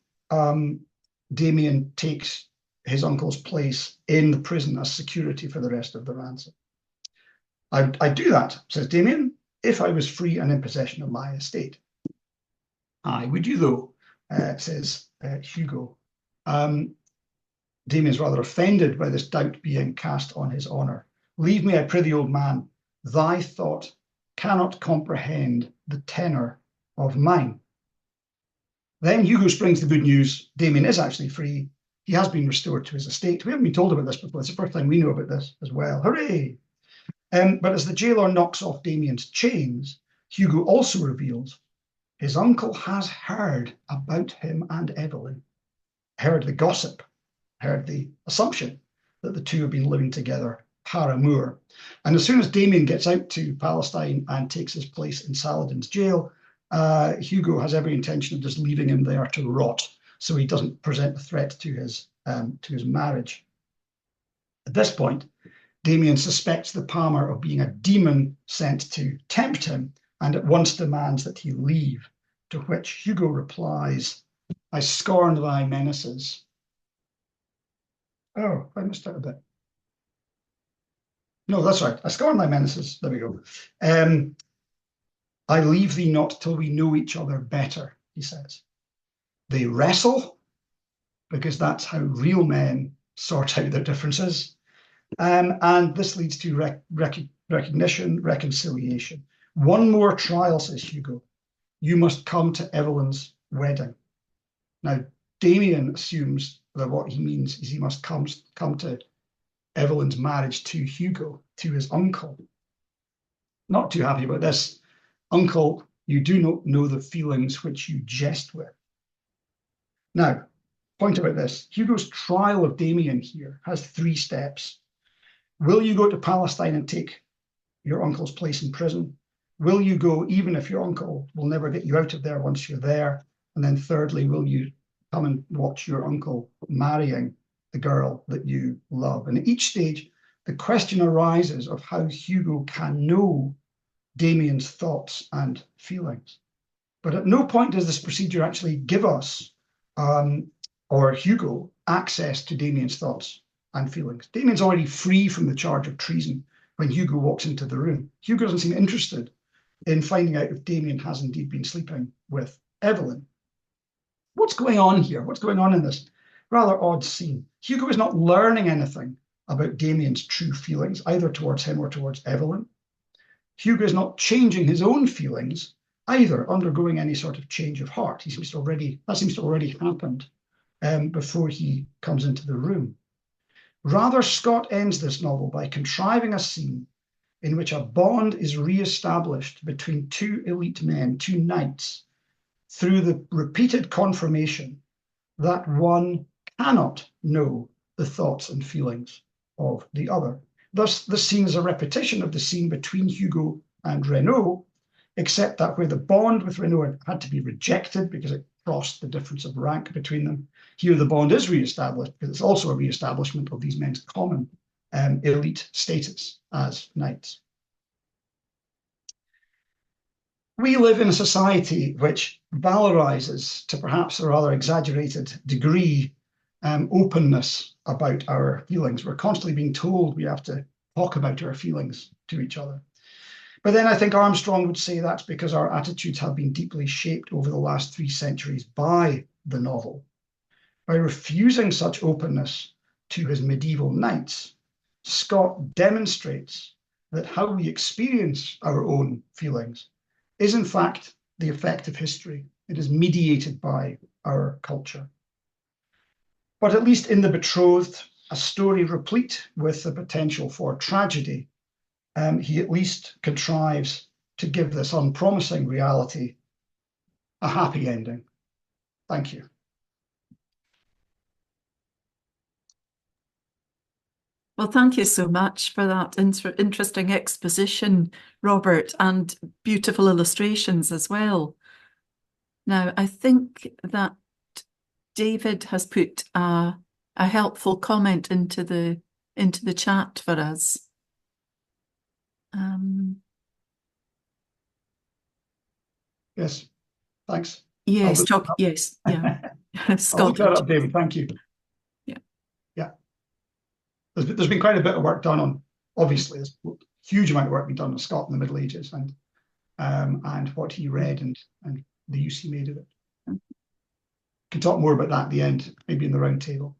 Damien takes his uncle's place in the prison as security for the rest of the ransom. I'd do that, says Damien, if I was free and in possession of my estate. Aye, would you though, says Hugo. Damien's rather offended by this doubt being cast on his honour. Leave me, I prithee, old man. Thy thought cannot comprehend the tenor of mine. Then Hugo springs the good news. Damien is actually free. He has been restored to his estate. We haven't been told about this before. It's the first time we know about this as well. Hooray! But as the jailer knocks off Damien's chains, Hugo also reveals his uncle has heard about him and Evelyn. heard the gossip, heard the assumption that the two have been living together par amour. And as soon as Damien gets out to Palestine and takes his place in Saladin's jail, Hugo has every intention of just leaving him there to rot, so he doesn't present a threat to his marriage. At this point, Damien suspects the Palmer of being a demon sent to tempt him, and at once demands that he leave, to which Hugo replies, "I scorn thy menaces." Oh, I missed out a bit. No, that's right. "I scorn thy menaces." There we go. "I leave thee not till we know each other better," he says. They wrestle, because that's how real men sort out their differences. And this leads to recognition, reconciliation. "One more trial," says Hugo. "You must come to Evelyn's wedding." Now, Damien assumes that what he means is he must come to Evelyn's marriage to Hugo, to his uncle. Not too happy about this. "Uncle, you do not know the feelings which you jest with." Now, point about this. Hugo's trial of Damien here has 3 steps. Will you go to Palestine and take your uncle's place in prison? Will you go even if your uncle will never get you out of there once you're there? And then thirdly, will you come and watch your uncle marrying the girl that you love? And at each stage, the question arises of how Hugo can know Damien's thoughts and feelings. But at no point does this procedure actually give us, or Hugo, access to Damien's thoughts and feelings. Damien's already free from the charge of treason when Hugo walks into the room. Hugo doesn't seem interested in finding out if Damien has indeed been sleeping with Evelyn. What's going on here? What's going on in this rather odd scene? Hugo is not learning anything about Damien's true feelings, either towards him or towards Evelyn. Hugo is not changing his own feelings, either undergoing any sort of change of heart. That seems to already happened before he comes into the room. Rather, Scott ends this novel by contriving a scene in which a bond is re-established between 2 elite men, 2 knights, through the repeated confirmation that one cannot know the thoughts and feelings of the other. Thus, the scene is a repetition of the scene between Hugo and Renaud, except that where the bond with Renaud had to be rejected because it crossed the difference of rank between them, here the bond is re-established because it's also a re-establishment of these men's common elite status as knights. We live in a society which valorizes, to perhaps a rather exaggerated degree, openness about our feelings. We're constantly being told we have to talk about our feelings to each other. But then I think Armstrong would say that's because our attitudes have been deeply shaped over the last 3 centuries by the novel. By refusing such openness to his medieval knights, Scott demonstrates that how we experience our own feelings is in fact the effect of history. It is mediated by our culture. But at least in The Betrothed, a story replete with the potential for tragedy, he at least contrives to give this unpromising reality a happy ending. Thank you. Well, thank you so much for that interesting exposition, Robert, and beautiful illustrations as well. Now, I think that David has put a helpful comment into the chat for us. Yes, thanks. Yes, yes, yeah. I'll look that up, David. Thank you. Yeah. There's been quite a bit of work done on, obviously, there's a huge amount of work being done on Scott in the Middle Ages and what he read and the use he made of it. Can talk more about that at the end, maybe in the round table.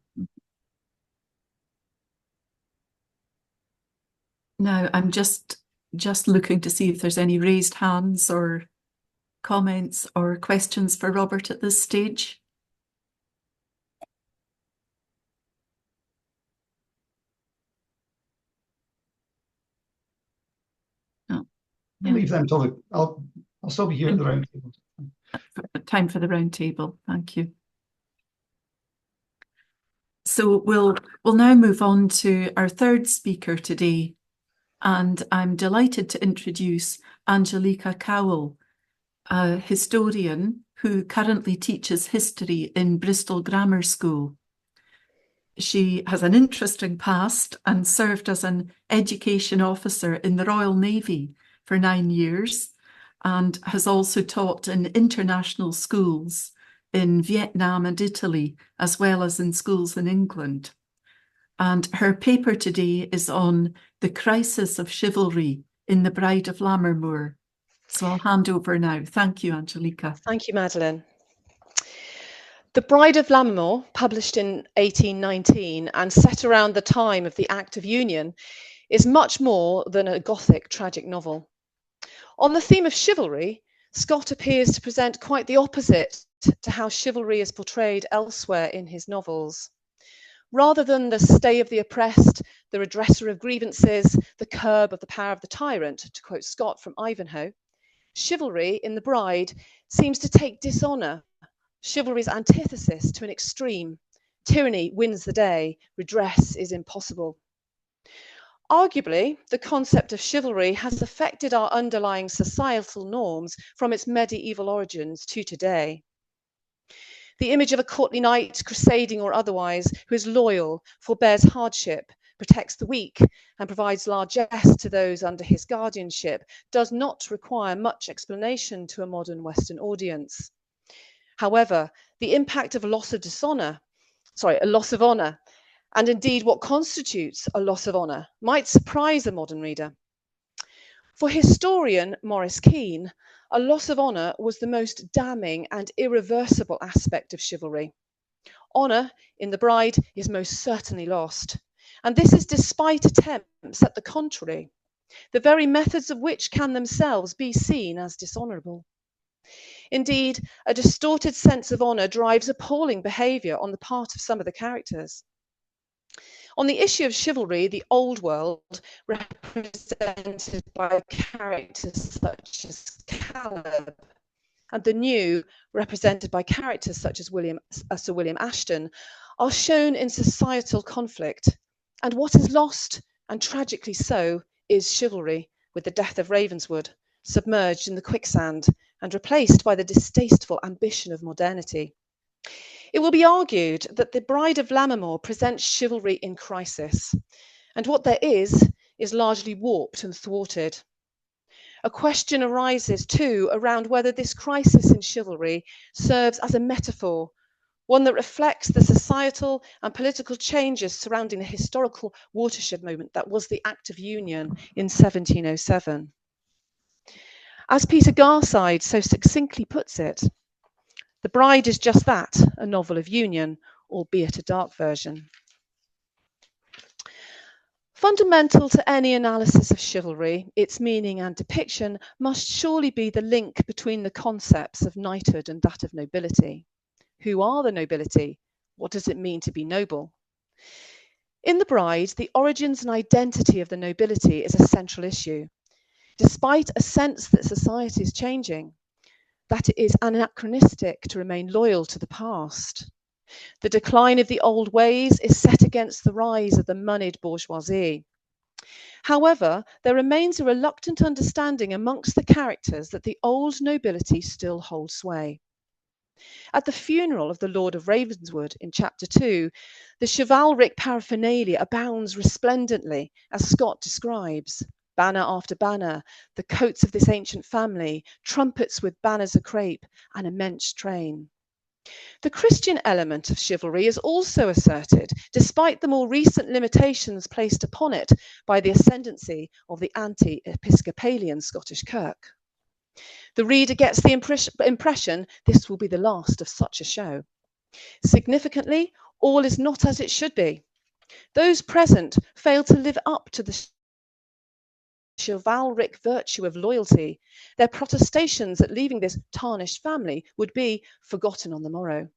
Now, I'm just looking to see if there's any raised hands or comments or questions for Robert at this stage. No. Yeah. Leave them till I'll still be here at the round table. Time for the round table. Thank you. So we'll now move on to our third speaker today, and I'm delighted to introduce Angelika Cowell, a historian who currently teaches history in Bristol Grammar School. She has an interesting past and served as an education officer in the Royal Navy for 9 years, and has also taught in international schools in Vietnam and Italy, as well as in schools in England. And her paper today is on the crisis of chivalry in The Bride of Lammermoor. So I'll hand over now. Thank you, Angelika. Thank you, Madeleine. The Bride of Lammermoor, published in 1819 and set around the time of the Act of Union, is much more than a Gothic tragic novel. On the theme of chivalry, Scott appears to present quite the opposite to how chivalry is portrayed elsewhere in his novels. Rather than the stay of the oppressed, the redresser of grievances, the curb of the power of the tyrant, to quote Scott from Ivanhoe, chivalry in The Bride seems to take dishonour, chivalry's antithesis, to an extreme. Tyranny wins the day, redress is impossible. Arguably, the concept of chivalry has affected our underlying societal norms from its medieval origins to today. The image of a courtly knight, crusading or otherwise, who is loyal, forbears hardship, protects the weak, and provides largesse to those under his guardianship, does not require much explanation to a modern Western audience. However, the impact of a loss of honour, and indeed what constitutes a loss of honour, might surprise a modern reader. For historian Maurice Keane, a loss of honour was the most damning and irreversible aspect of chivalry. Honour in The Bride is most certainly lost, and this is despite attempts at the contrary, the very methods of which can themselves be seen as dishonourable. Indeed, a distorted sense of honour drives appalling behaviour on the part of some of the characters. On the issue of chivalry, the old world, represented by characters such as Cowell, and the new, represented by characters such as Sir William Ashton, are shown in societal conflict. And what is lost, and tragically so, is chivalry, with the death of Ravenswood, submerged in the quicksand and replaced by the distasteful ambition of modernity. It will be argued that The Bride of Lammermoor presents chivalry in crisis, and what there is largely warped and thwarted. A question arises too around whether this crisis in chivalry serves as a metaphor, one that reflects the societal and political changes surrounding the historical watershed moment that was the Act of Union in 1707. As Peter Garside so succinctly puts it, The Bride is just that, a novel of union, albeit a dark version. Fundamental to any analysis of chivalry, its meaning and depiction must surely be the link between the concepts of knighthood and that of nobility. Who are the nobility? What does it mean to be noble? In The Bride, the origins and identity of the nobility is a central issue. Despite a sense that society is changing, that it is anachronistic to remain loyal to the past. The decline of the old ways is set against the rise of the moneyed bourgeoisie. However, there remains a reluctant understanding amongst the characters that the old nobility still holds sway. At the funeral of the Lord of Ravenswood in chapter 2, the chivalric paraphernalia abounds resplendently, as Scott describes. Banner after banner, the coats of this ancient family, trumpets with banners of crape, an immense train. The Christian element of chivalry is also asserted, despite the more recent limitations placed upon it by the ascendancy of the anti-Episcopalian Scottish Kirk. The reader gets the impression this will be the last of such a show. Significantly, all is not as it should be. Those present fail to live up to the chivalric virtue of loyalty. Their protestations at leaving this tarnished family would be forgotten on the morrow.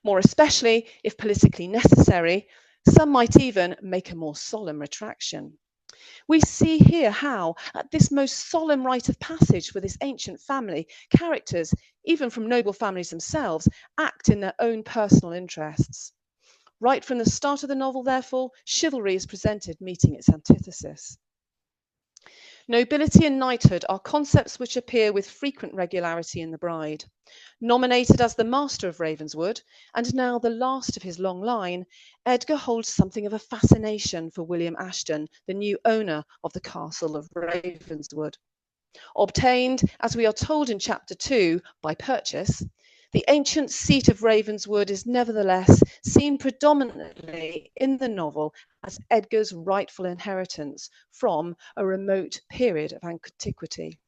More especially, if politically necessary, some might even make a more solemn retraction. We see here how, at this most solemn rite of passage for this ancient family, characters, even from noble families themselves, act in their own personal interests. Right from the start of the novel, therefore, chivalry is presented meeting its antithesis. Nobility and knighthood are concepts which appear with frequent regularity in The Bride. Nominated as the master of Ravenswood, and now the last of his long line, Edgar holds something of a fascination for William Ashton, the new owner of the castle of Ravenswood. Obtained, as we are told in chapter 2, by purchase, the ancient seat of Ravenswood is nevertheless seen predominantly in the novel as Edgar's rightful inheritance from a remote period of antiquity.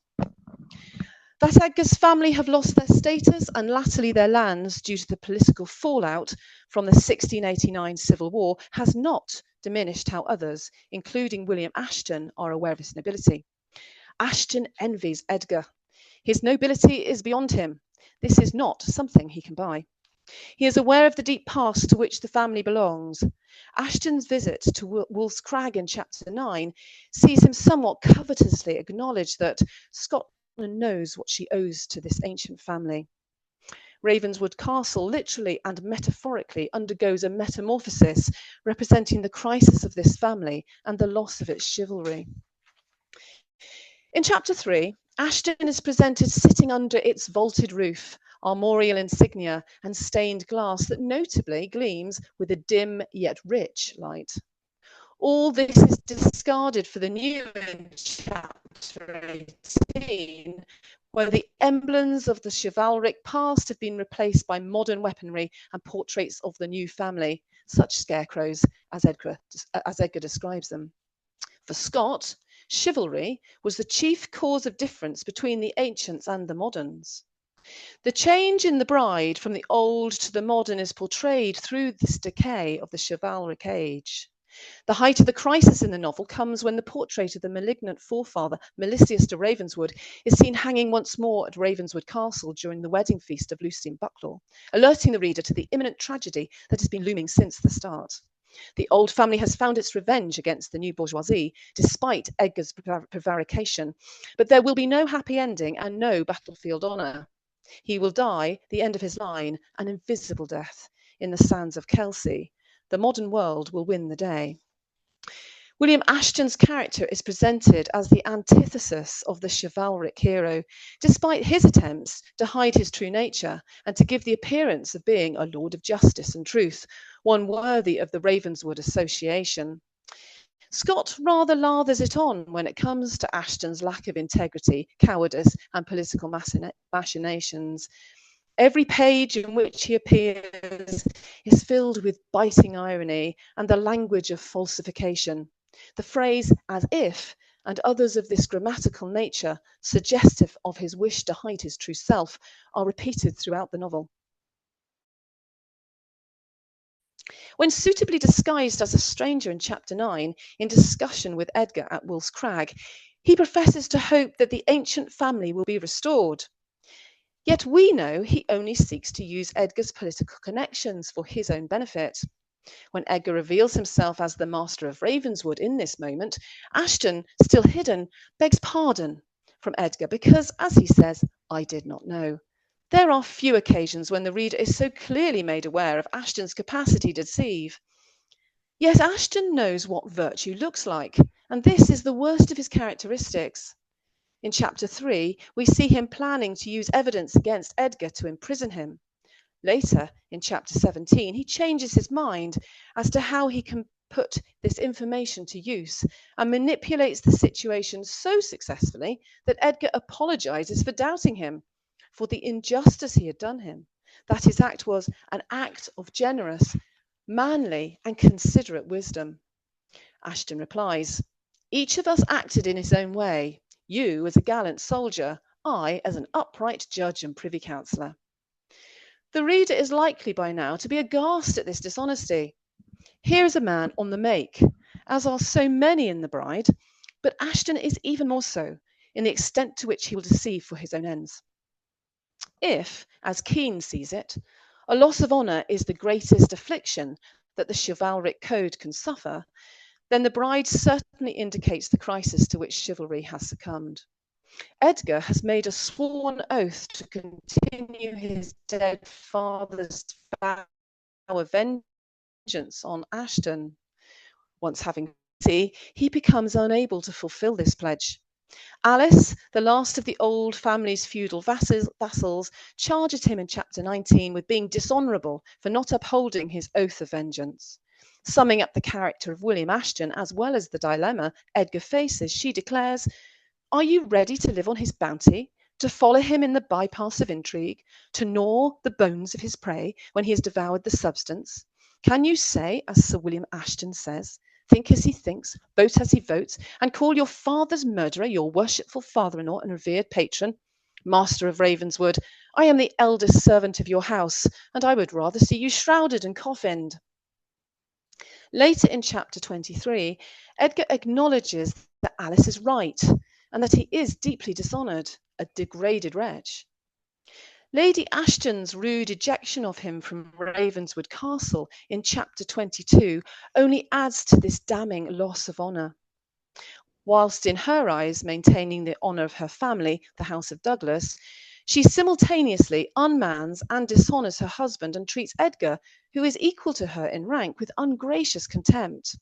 That Edgar's family have lost their status and latterly their lands due to the political fallout from the 1689 Civil War has not diminished how others, including William Ashton, are aware of his nobility. Ashton envies Edgar. His nobility is beyond him. This is not something he can buy. He is aware of the deep past to which the family belongs. Ashton's visit to Wolf's Crag in chapter 9 sees him somewhat covetously acknowledge that Scotland knows what she owes to this ancient family. Ravenswood Castle literally and metaphorically undergoes a metamorphosis representing the crisis of this family and the loss of its chivalry. In chapter 3, Ashton is presented sitting under its vaulted roof, armorial insignia and stained glass that notably gleams with a dim yet rich light. All this is discarded for the new in chapter 18, where the emblems of the chivalric past have been replaced by modern weaponry and portraits of the new family, such scarecrows as Edgar describes them. For Scott, chivalry was the chief cause of difference between the ancients and the moderns. The change in The Bride from the old to the modern is portrayed through this decay of the chivalric age. The height of the crisis in the novel comes when the portrait of the malignant forefather, Melisius de Ravenswood, is seen hanging once more at Ravenswood Castle during the wedding feast of Lucy and Bucklaw, alerting the reader to the imminent tragedy that has been looming since the start. The old family has found its revenge against the new bourgeoisie, despite Edgar's prevarication, but there will be no happy ending and no battlefield honour. He will die, the end of his line, an invisible death, in the sands of Kelsey. The modern world will win the day. William Ashton's character is presented as the antithesis of the chivalric hero, despite his attempts to hide his true nature and to give the appearance of being a lord of justice and truth, one worthy of the Ravenswood association. Scott rather lathers it on when it comes to Ashton's lack of integrity, cowardice, and political machinations. Every page in which he appears is filled with biting irony and the language of falsification. The phrase "as if" and others of this grammatical nature, suggestive of his wish to hide his true self, are repeated throughout the novel. When suitably disguised as a stranger in chapter 9, in discussion with Edgar at Wolf's Crag, he professes to hope that the ancient family will be restored. Yet we know he only seeks to use Edgar's political connections for his own benefit. When Edgar reveals himself as the master of Ravenswood in this moment, Ashton, still hidden, begs pardon from Edgar because, as he says, "I did not know." There are few occasions when the reader is so clearly made aware of Ashton's capacity to deceive. Yet Ashton knows what virtue looks like, and this is the worst of his characteristics. In chapter 3, we see him planning to use evidence against Edgar to imprison him. Later, in chapter 17, he changes his mind as to how he can put this information to use and manipulates the situation so successfully that Edgar apologizes for doubting him, for the injustice he had done him, that his act was an act of generous, manly, and considerate wisdom. Ashton replies, "Each of us acted in his own way. You as a gallant soldier, I as an upright judge and privy councillor." The reader is likely by now to be aghast at this dishonesty. Here is a man on the make, as are so many in The Bride, but Ashton is even more so in the extent to which he will deceive for his own ends. If, as Keane sees it, a loss of honour is the greatest affliction that the chivalric code can suffer, then The Bride certainly indicates the crisis to which chivalry has succumbed. Edgar has made a sworn oath to continue his dead father's vow of vengeance vengeance on Ashton. Once having he becomes unable to fulfill this pledge. Alice, the last of the old family's feudal vassals, charges him in chapter 19 with being dishonourable for not upholding his oath of vengeance. Summing up the character of William Ashton as well as the dilemma Edgar faces, she declares, "Are you ready to live on his bounty, to follow him in the bypaths of intrigue, to gnaw the bones of his prey when he has devoured the substance? Can you say, as Sir William Ashton says, think as he thinks, vote as he votes, and call your father's murderer your worshipful father-in-law and revered patron? Master of Ravenswood, I am the eldest servant of your house, and I would rather see you shrouded and coffined." Later in chapter 23, Edgar acknowledges that Alice is right and that he is deeply dishonoured, a degraded wretch. Lady Ashton's rude ejection of him from Ravenswood Castle in chapter 22 only adds to this damning loss of honour. Whilst in her eyes maintaining the honour of her family, the House of Douglas, she simultaneously unmans and dishonours her husband and treats Edgar, who is equal to her in rank, with ungracious contempt.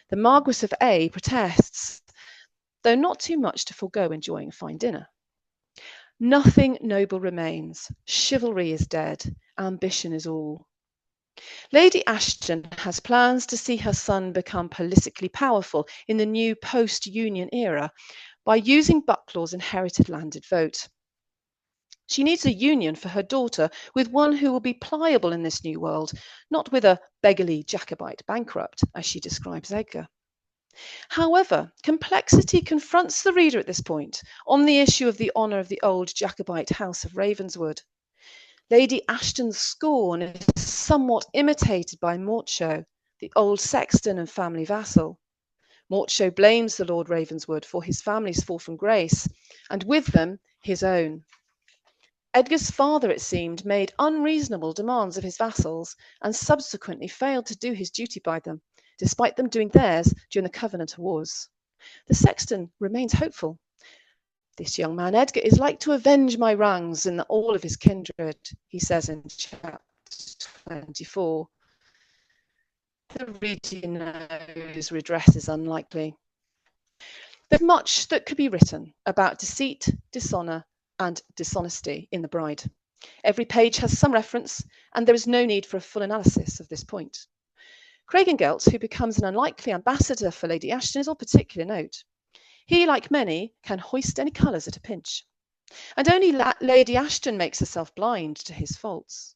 The Marquis of A protests, though not too much to forego enjoying a fine dinner. Nothing noble remains. Chivalry is dead. Ambition is all. Lady Ashton has plans to see her son become politically powerful in the new post-Union era by using Bucklaw's inherited landed vote. She needs a union for her daughter with one who will be pliable in this new world, not with a beggarly Jacobite bankrupt, as she describes Edgar. However, complexity confronts the reader at this point on the issue of the honour of the old Jacobite House of Ravenswood. Lady Ashton's scorn is somewhat imitated by Mortshaw, the old sexton and family vassal. Mortshaw blames the Lord Ravenswood for his family's fall from grace, and with them his own. Edgar's father, it seemed, made unreasonable demands of his vassals and subsequently failed to do his duty by them, despite them doing theirs during the Covenanter Wars. The sexton remains hopeful. "This young man Edgar is like to avenge my wrongs in all of his kindred," he says in chapter 24. The reader knows redress is unlikely. There's much that could be written about deceit, dishonour, and dishonesty in The Bride. Every page has some reference, and there is no need for a full analysis of this point. Craigengelt, who becomes an unlikely ambassador for Lady Ashton, is of particular note. He, like many, can hoist any colours at a pinch, and only Lady Ashton makes herself blind to his faults.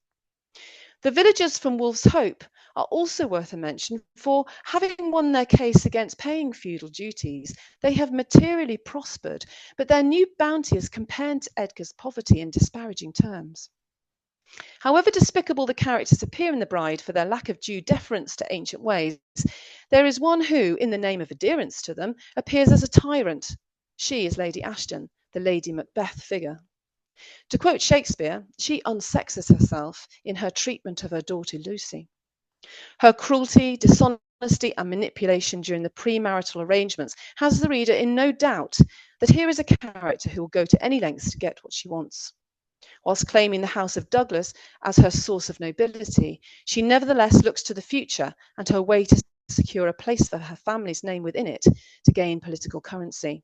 The villagers from Wolf's Hope are also worth a mention, for having won their case against paying feudal duties, they have materially prospered, but their new bounty is compared to Edgar's poverty in disparaging terms. However despicable the characters appear in The Bride for their lack of due deference to ancient ways, there is one who, in the name of adherence to them, appears as a tyrant. She is Lady Ashton, the Lady Macbeth figure. To quote Shakespeare, she unsexes herself in her treatment of her daughter Lucy. Her cruelty, dishonesty, and manipulation during the premarital arrangements has the reader in no doubt that here is a character who will go to any lengths to get what she wants. Whilst claiming the House of Douglas as her source of nobility, she nevertheless looks to the future and her way to secure a place for her family's name within it to gain political currency.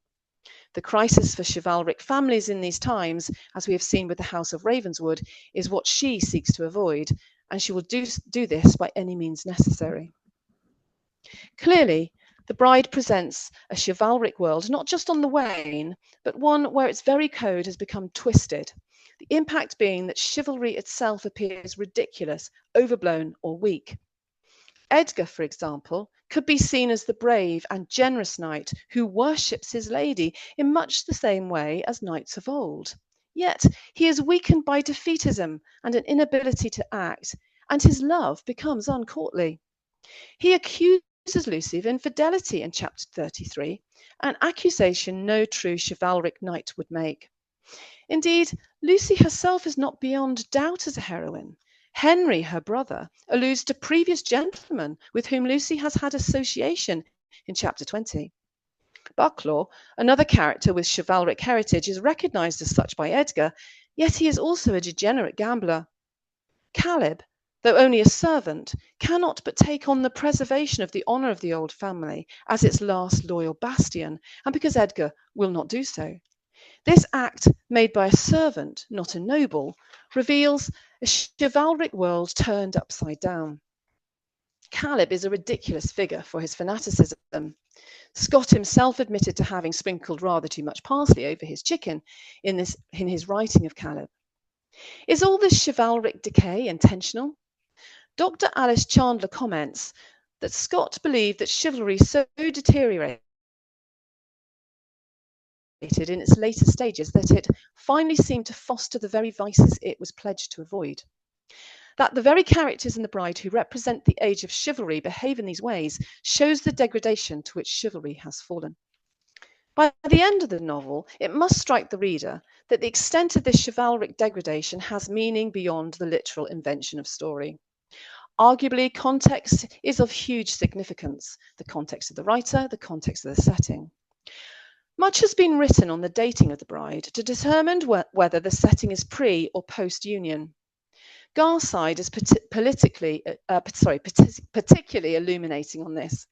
The crisis for chivalric families in these times, as we have seen with the House of Ravenswood, is what she seeks to avoid, and she will do this by any means necessary. Clearly, The Bride presents a chivalric world not just on the wane, but one where its very code has become twisted, the impact being that chivalry itself appears ridiculous, overblown, or weak. Edgar, for example, could be seen as the brave and generous knight who worships his lady in much the same way as knights of old. Yet he is weakened by defeatism and an inability to act, and his love becomes uncourtly. He accuses Lucy of infidelity in chapter 33, an accusation no true chivalric knight would make. Indeed, Lucy herself is not beyond doubt as a heroine. Henry, her brother, alludes to previous gentlemen with whom Lucy has had association in chapter 20. Bucklaw, another character with chivalric heritage, is recognised as such by Edgar, yet he is also a degenerate gambler. Caleb, though only a servant, cannot but take on the preservation of the honour of the old family as its last loyal bastion, and because Edgar will not do so. This act, made by a servant, not a noble, reveals a chivalric world turned upside down. Caleb is a ridiculous figure for his fanaticism. Scott himself admitted to having sprinkled rather too much parsley over his chicken in his writing of Caleb. Is all this chivalric decay intentional? Dr. Alice Chandler comments that Scott believed that chivalry so deteriorated in its later stages that it finally seemed to foster the very vices it was pledged to avoid. That the very characters in The Bride who represent the age of chivalry behave in these ways shows the degradation to which chivalry has fallen. By the end of the novel, it must strike the reader that the extent of this chivalric degradation has meaning beyond the literal invention of story. Arguably, context is of huge significance, the context of the writer, the context of the setting. Much has been written on the dating of The Bride to determine whether the setting is pre or post-union. Garside is particularly illuminating on this.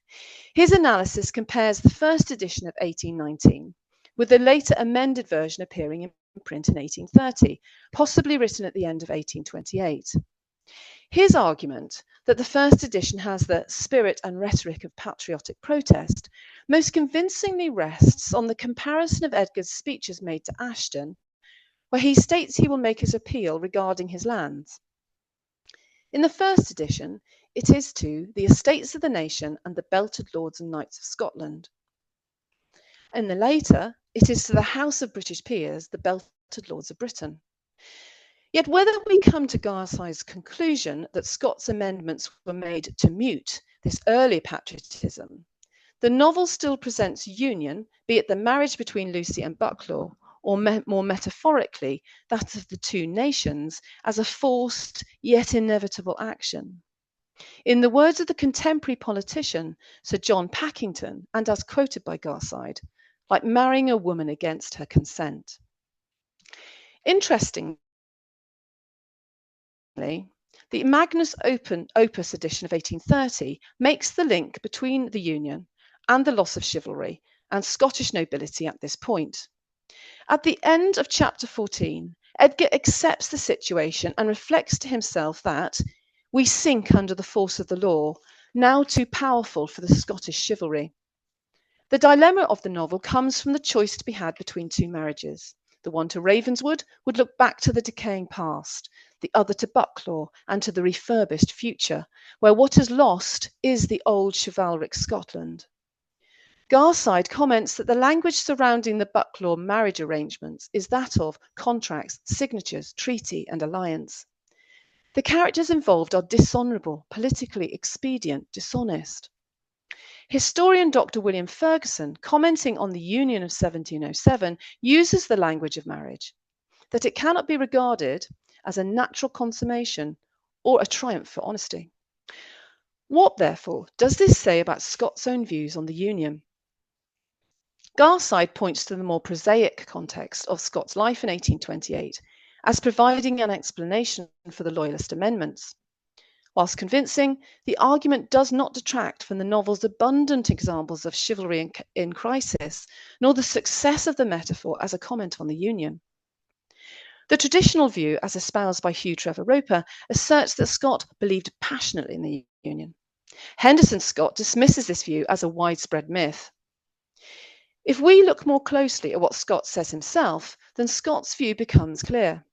His analysis compares the first edition of 1819 with the later amended version appearing in print in 1830, possibly written at the end of 1828. His argument that the first edition has the spirit and rhetoric of patriotic protest most convincingly rests on the comparison of Edgar's speeches made to Ashton, where he states he will make his appeal regarding his lands. In the first edition, it is to the estates of the nation and the belted lords and knights of Scotland. In the later, it is to the House of British Peers, the belted lords of Britain. Yet whether we come to Garside's conclusion that Scott's amendments were made to mute this early patriotism, the novel still presents union, be it the marriage between Lucy and Bucklaw, or more metaphorically, that of the two nations, as a forced yet inevitable action. In the words of the contemporary politician, Sir John Packington, and as quoted by Garside, like marrying a woman against her consent. Interestingly, the Magnus Opus edition of 1830 makes the link between the Union and the loss of chivalry and Scottish nobility at this point. At the end of chapter 14, Edgar accepts the situation and reflects to himself that we sink under the force of the law, now too powerful for the Scottish chivalry. The dilemma of the novel comes from the choice to be had between two marriages. The one to Ravenswood would look back to the decaying past, the other to Bucklaw and to the refurbished future, where what is lost is the old chivalric Scotland. Garside comments that the language surrounding the Bucklaw marriage arrangements is that of contracts, signatures, treaty, and alliance. The characters involved are dishonourable, politically expedient, dishonest. Historian Dr. William Ferguson, commenting on the Union of 1707, uses the language of marriage, that it cannot be regarded as a natural consummation or a triumph for honesty. What, therefore, does this say about Scott's own views on the Union? Garside points to the more prosaic context of Scott's life in 1828 as providing an explanation for the Loyalist amendments. Whilst convincing, the argument does not detract from the novel's abundant examples of chivalry in crisis, nor the success of the metaphor as a comment on the Union. The traditional view, as espoused by Hugh Trevor Roper, asserts that Scott believed passionately in the Union. Henderson Scott dismisses this view as a widespread myth. If we look more closely at what Scott says himself, then Scott's view becomes clear.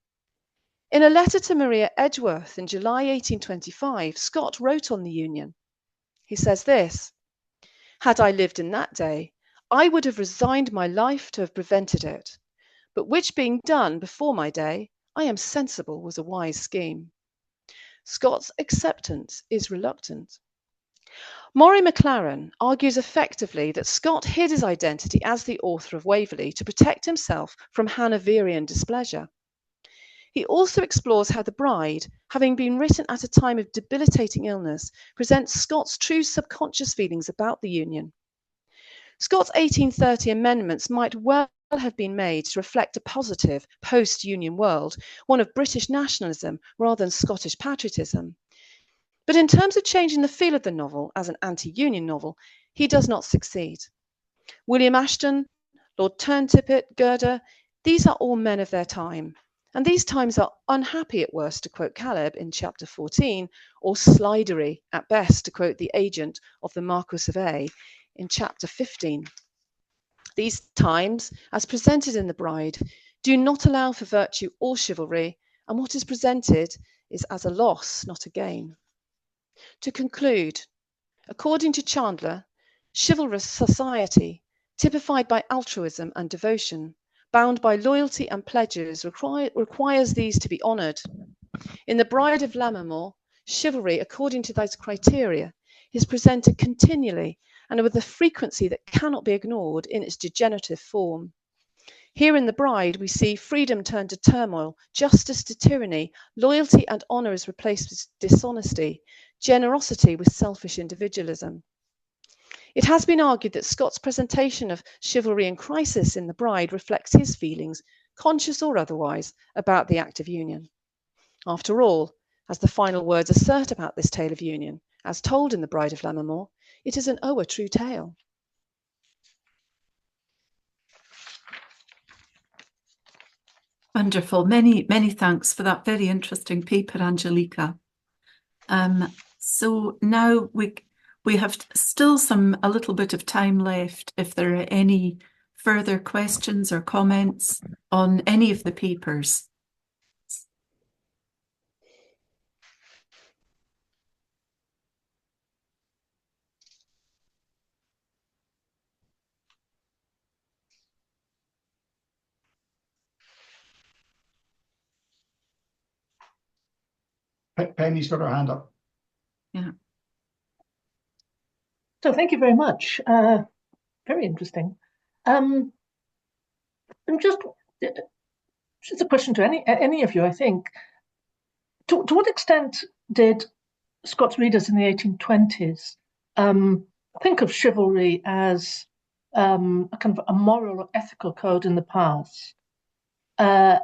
In a letter to Maria Edgeworth in July 1825, Scott wrote on the Union. He says this: "Had I lived in that day, I would have resigned my life to have prevented it, but which being done before my day, I am sensible was a wise scheme." Scott's acceptance is reluctant. Maury McLaren argues effectively that Scott hid his identity as the author of Waverley to protect himself from Hanoverian displeasure. He also explores how The Bride, having been written at a time of debilitating illness, presents Scott's true subconscious feelings about the Union. Scott's 1830 amendments might well have been made to reflect a positive post-Union world, one of British nationalism rather than Scottish patriotism. But in terms of changing the feel of the novel as an anti-union novel, he does not succeed. William Ashton, Lord Turntippet, Gerda, these are all men of their time. And these times are unhappy at worst, to quote Caleb in chapter 14, or slidery at best, to quote the agent of the Marquis of A in chapter 15. These times, as presented in The Bride, do not allow for virtue or chivalry, and what is presented is as a loss, not a gain. To conclude, according to Chandler, chivalrous society, typified by altruism and devotion, bound by loyalty and pledges, requires these to be honoured. In The Bride of Lammermoor, chivalry, according to those criteria, is presented continually and with a frequency that cannot be ignored in its degenerative form. Here in The Bride, we see freedom turned to turmoil, justice to tyranny, loyalty and honour is replaced with dishonesty, generosity with selfish individualism. It has been argued that Scott's presentation of chivalry in crisis in The Bride reflects his feelings, conscious or otherwise, about the act of union. After all, as the final words assert about this tale of union, as told in The Bride of Lammermoor, it is an true tale. Wonderful. Many, many thanks for that very interesting paper, Angelika. So now we have still a little bit of time left if there are any further questions or comments on any of the papers. Penny's got her hand up. Yeah. So thank you very much. Very interesting. And it's a question to any of you, I think. To what extent did Scott's readers in the 1820s think of chivalry as a kind of a moral or ethical code in the past? Or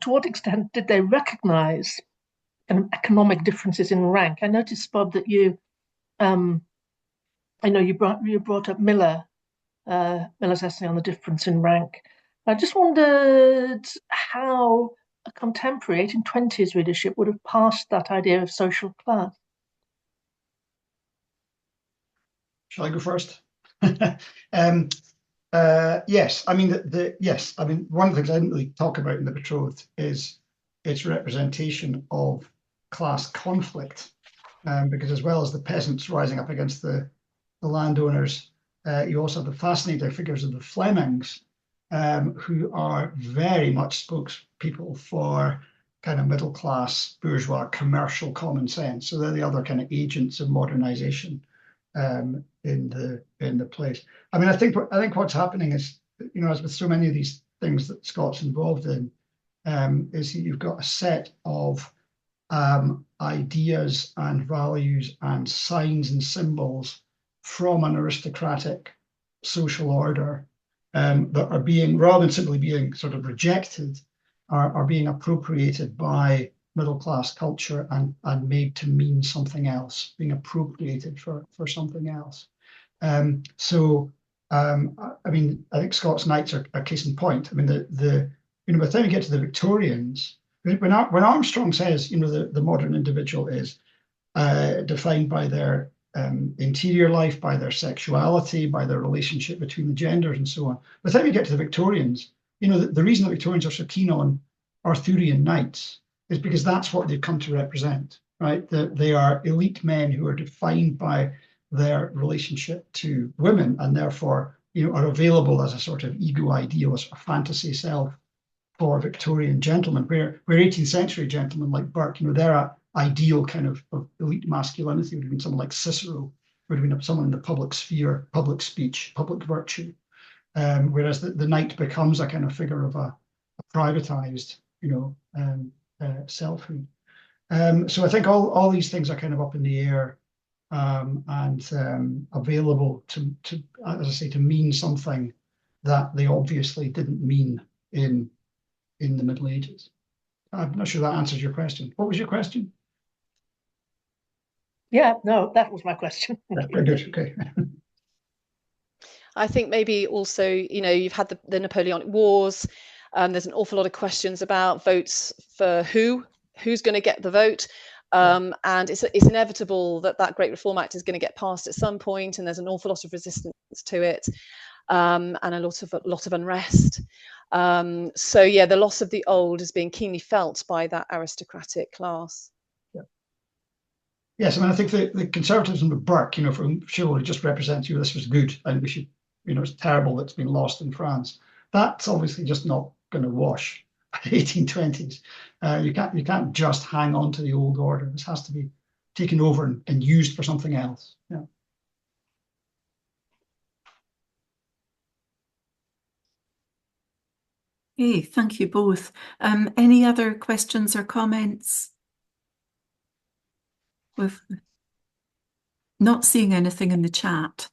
to what extent did they recognize kind of economic differences in rank? I noticed, Bob, that you brought up Miller's essay on the difference in rank. I just wondered how a contemporary 1820s readership would have passed that idea of social class. Shall I go first? Yes, I mean yes. I mean, one of the things I didn't really talk about in The Betrothed is its representation of class conflict, because as well as the peasants rising up against the landowners, you also have the fascinating figures of the Flemings, who are very much spokespeople for kind of middle class bourgeois commercial common sense. So they're the other kind of agents of modernization in the place. I mean, I think what's happening is, as with so many of these things that Scott's involved in, is you've got a set of ideas and values and signs and symbols from an aristocratic social order that are being, rather than simply being sort of rejected, are being appropriated by middle class culture and made to mean something else, being appropriated for something else. I mean, I think Scott's Knights are a case in point. I mean, by the time you get to the Victorians, when Armstrong says, the modern individual is defined by their interior life, by their sexuality, by their relationship between the genders, and so on. By the time you get to the Victorians, the reason the Victorians are so keen on Arthurian knights is because that's what they've come to represent, right? That they are elite men who are defined by their relationship to women, and therefore, are available as a sort of ego ideal, as a fantasy self for Victorian gentlemen, where 18th century gentlemen like Burke, their ideal kind of elite masculinity would have been someone like Cicero, would have been someone in the public sphere, public speech, public virtue, whereas the knight becomes a kind of figure of a privatized, selfhood. So I think all these things are kind of up in the air and available to, as I say, to mean something that they obviously didn't mean in the Middle Ages. I'm not sure that answers your question. What was your question? Yeah, no, that was my question. That's very good. Okay. I think maybe also, you've had the Napoleonic Wars. There's an awful lot of questions about votes for who's going to get the vote. And it's inevitable that Great Reform Act is going to get passed at some point, and there's an awful lot of resistance to it, and a lot of unrest. So yeah, the loss of the old is being keenly felt by that aristocratic class. Yes, I mean, I think the conservatism of Burke, from chivalry just represents this was good, and we should, it's terrible that's been lost in France. That's obviously just not going to wash by the 1820s. You can't just hang on to the old order. This has to be taken over and used for something else. Yeah. Okay, thank you both. Any other questions or comments? We've not seeing anything in the chat.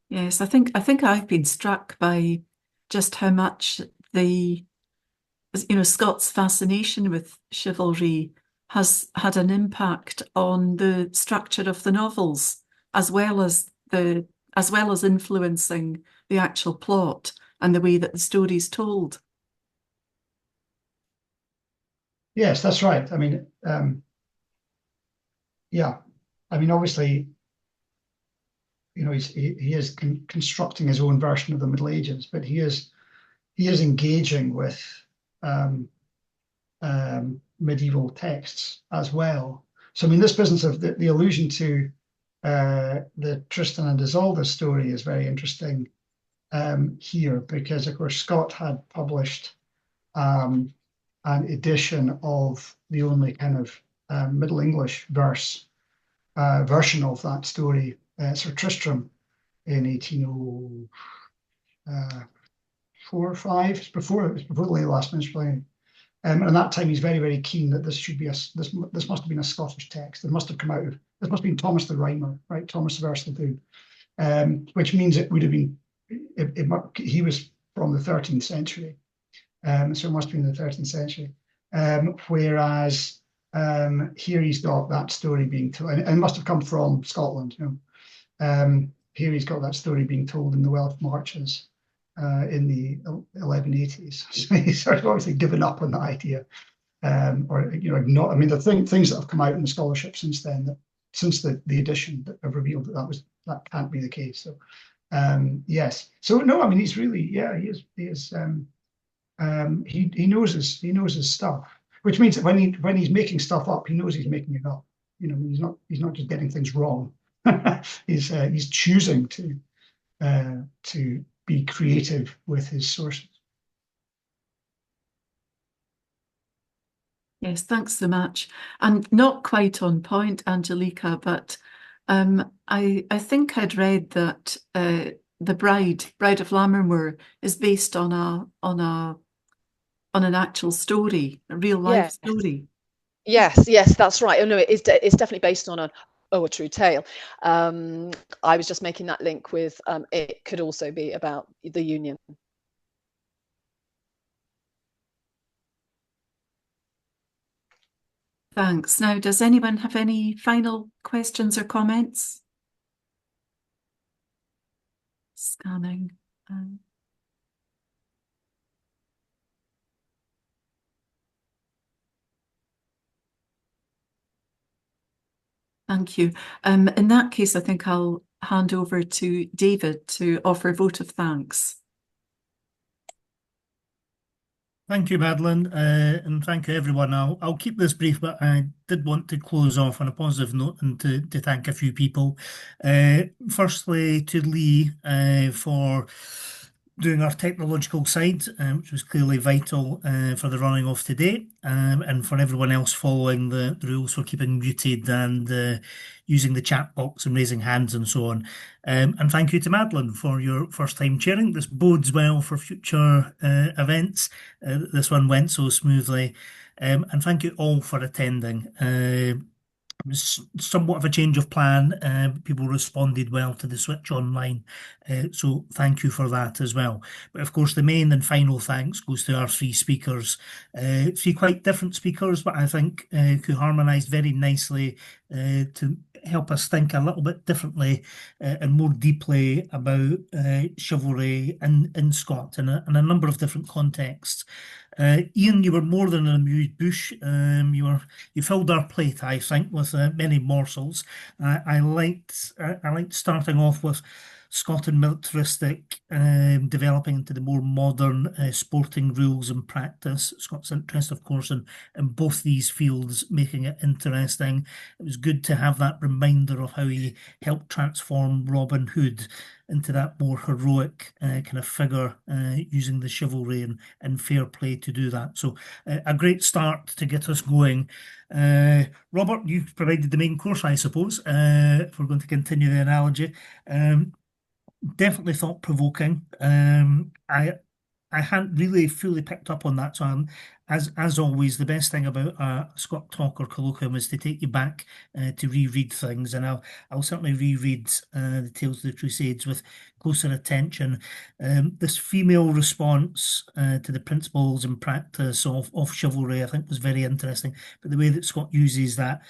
Yes, I think I've been struck by just how much Scott's fascination with chivalry has had an impact on the structure of the novels, as well as influencing the actual plot and the way that the story is told. Yes, that's right. I mean, yeah. I mean, obviously, he is constructing his own version of the Middle Ages, but he is engaging with medieval texts as well. So, I mean, this business of the allusion to the Tristan and Isolde story is very interesting here, because, of course, Scott had published an edition of the only kind of Middle English version of that story, Sir Tristram, in 1804 or 5. It was before the last minstrel. And at that time, he's very, very keen that this should be this must have been a Scottish text. This must have been Thomas the Rhymer, right? Thomas the Versil'dhu, which means it would have been. He was from the 13th century, so it must have been the 13th century. Whereas here he's got that story being told, and it must have come from Scotland. Here he's got that story being told in the Welsh marches in the 1180s. So he's sort of obviously given up on the idea, or not. I mean, the things that have come out in the scholarship since then, since the edition, that have revealed that can't be the case. So yes. So no, I mean, he's really, he is. He knows his stuff, which means that when he's making stuff up, he knows he's making it up. He's not just getting things wrong. He's choosing to be creative with his sources. Yes, thanks so much. And not quite on point, Angelika, but I think I'd read that the Bride of Lammermoor is based on an actual story, a real life story. Yes, that's right. Oh no, it's definitely based on a true tale. I was just making that link with it could also be about the Union. Thanks. Now, does anyone have any final questions or comments? Scanning. Thank you. In that case, I think I'll hand over to David to offer a vote of thanks. Thank you, Madeline, and thank you, everyone. I'll keep this brief, but I did want to close off on a positive note and to thank a few people. Firstly, to Lee for doing our technological side, which was clearly vital for the running of today, and for everyone else following the rules for keeping muted and using the chat box and raising hands and so on. And thank you to Madeline for your first time chairing. This bodes well for future events. This one went so smoothly. And thank you all for attending. it was somewhat of a change of plan. People responded well to the switch online. So thank you for that as well. But of course, the main and final thanks goes to our three speakers. Three quite different speakers, but I think who harmonised very nicely to help us think a little bit differently and more deeply about chivalry in Scott in a number of different contexts. Ian, you were more than an amused bush. You filled our plate, I think, with many morsels. I liked starting off with Scott and militaristic, developing into the more modern sporting rules and practice. Scott's interest, of course, in both these fields, making it interesting. It was good to have that reminder of how he helped transform Robin Hood into that more heroic kind of figure, using the chivalry and fair play to do that. So a great start to get us going. Robert, you've provided the main course, I suppose, if we're going to continue the analogy. Definitely thought-provoking. I hadn't really fully picked up on that, so as always, the best thing about a Scott Talk or Colloquium is to take you back to reread things, and I'll certainly reread the Tales of the Crusades with closer attention. This female response to the principles and practice of chivalry, I think, was very interesting. But the way that Scott uses that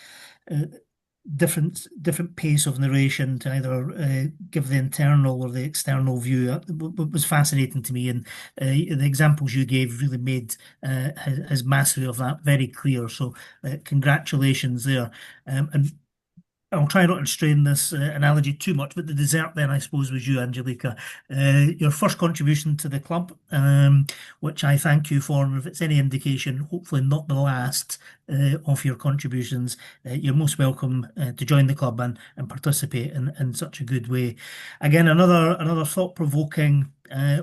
different pace of narration to either give the internal or the external view was fascinating to me, and the examples you gave really made his mastery of that very clear. So congratulations there. And I'll try not to strain this analogy too much, but the dessert then, I suppose, was you, Angelika. Your first contribution to the club, which I thank you for, and if it's any indication, hopefully not the last of your contributions. You're most welcome to join the club and participate in such a good way. Again, another thought-provoking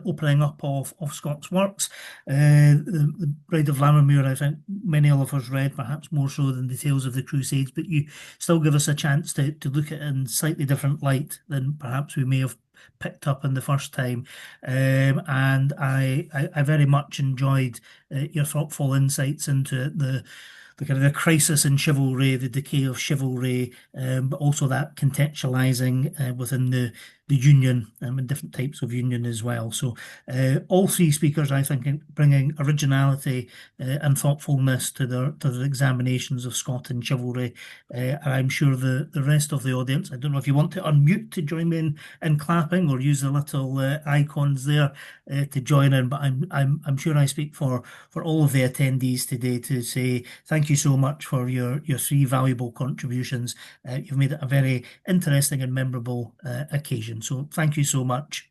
opening up of Scott's works. The Bride of Lammermoor, I think many of us read, perhaps more so than the Tales of the Crusades, but you still give us a chance to look at it in slightly different light than perhaps we may have picked up in the first time. And I very much enjoyed your thoughtful insights into the kind of the crisis in chivalry, the decay of chivalry, but also that contextualizing within the union and different types of union as well. So all three speakers, I think, bringing originality and thoughtfulness to their examinations of Scott and chivalry. And I'm sure the rest of the audience, I don't know if you want to unmute to join me in clapping or use the little icons there to join in, but I'm sure I speak for all of the attendees today to say thank you so much for your three valuable contributions. You've made it a very interesting and memorable occasion. So thank you so much.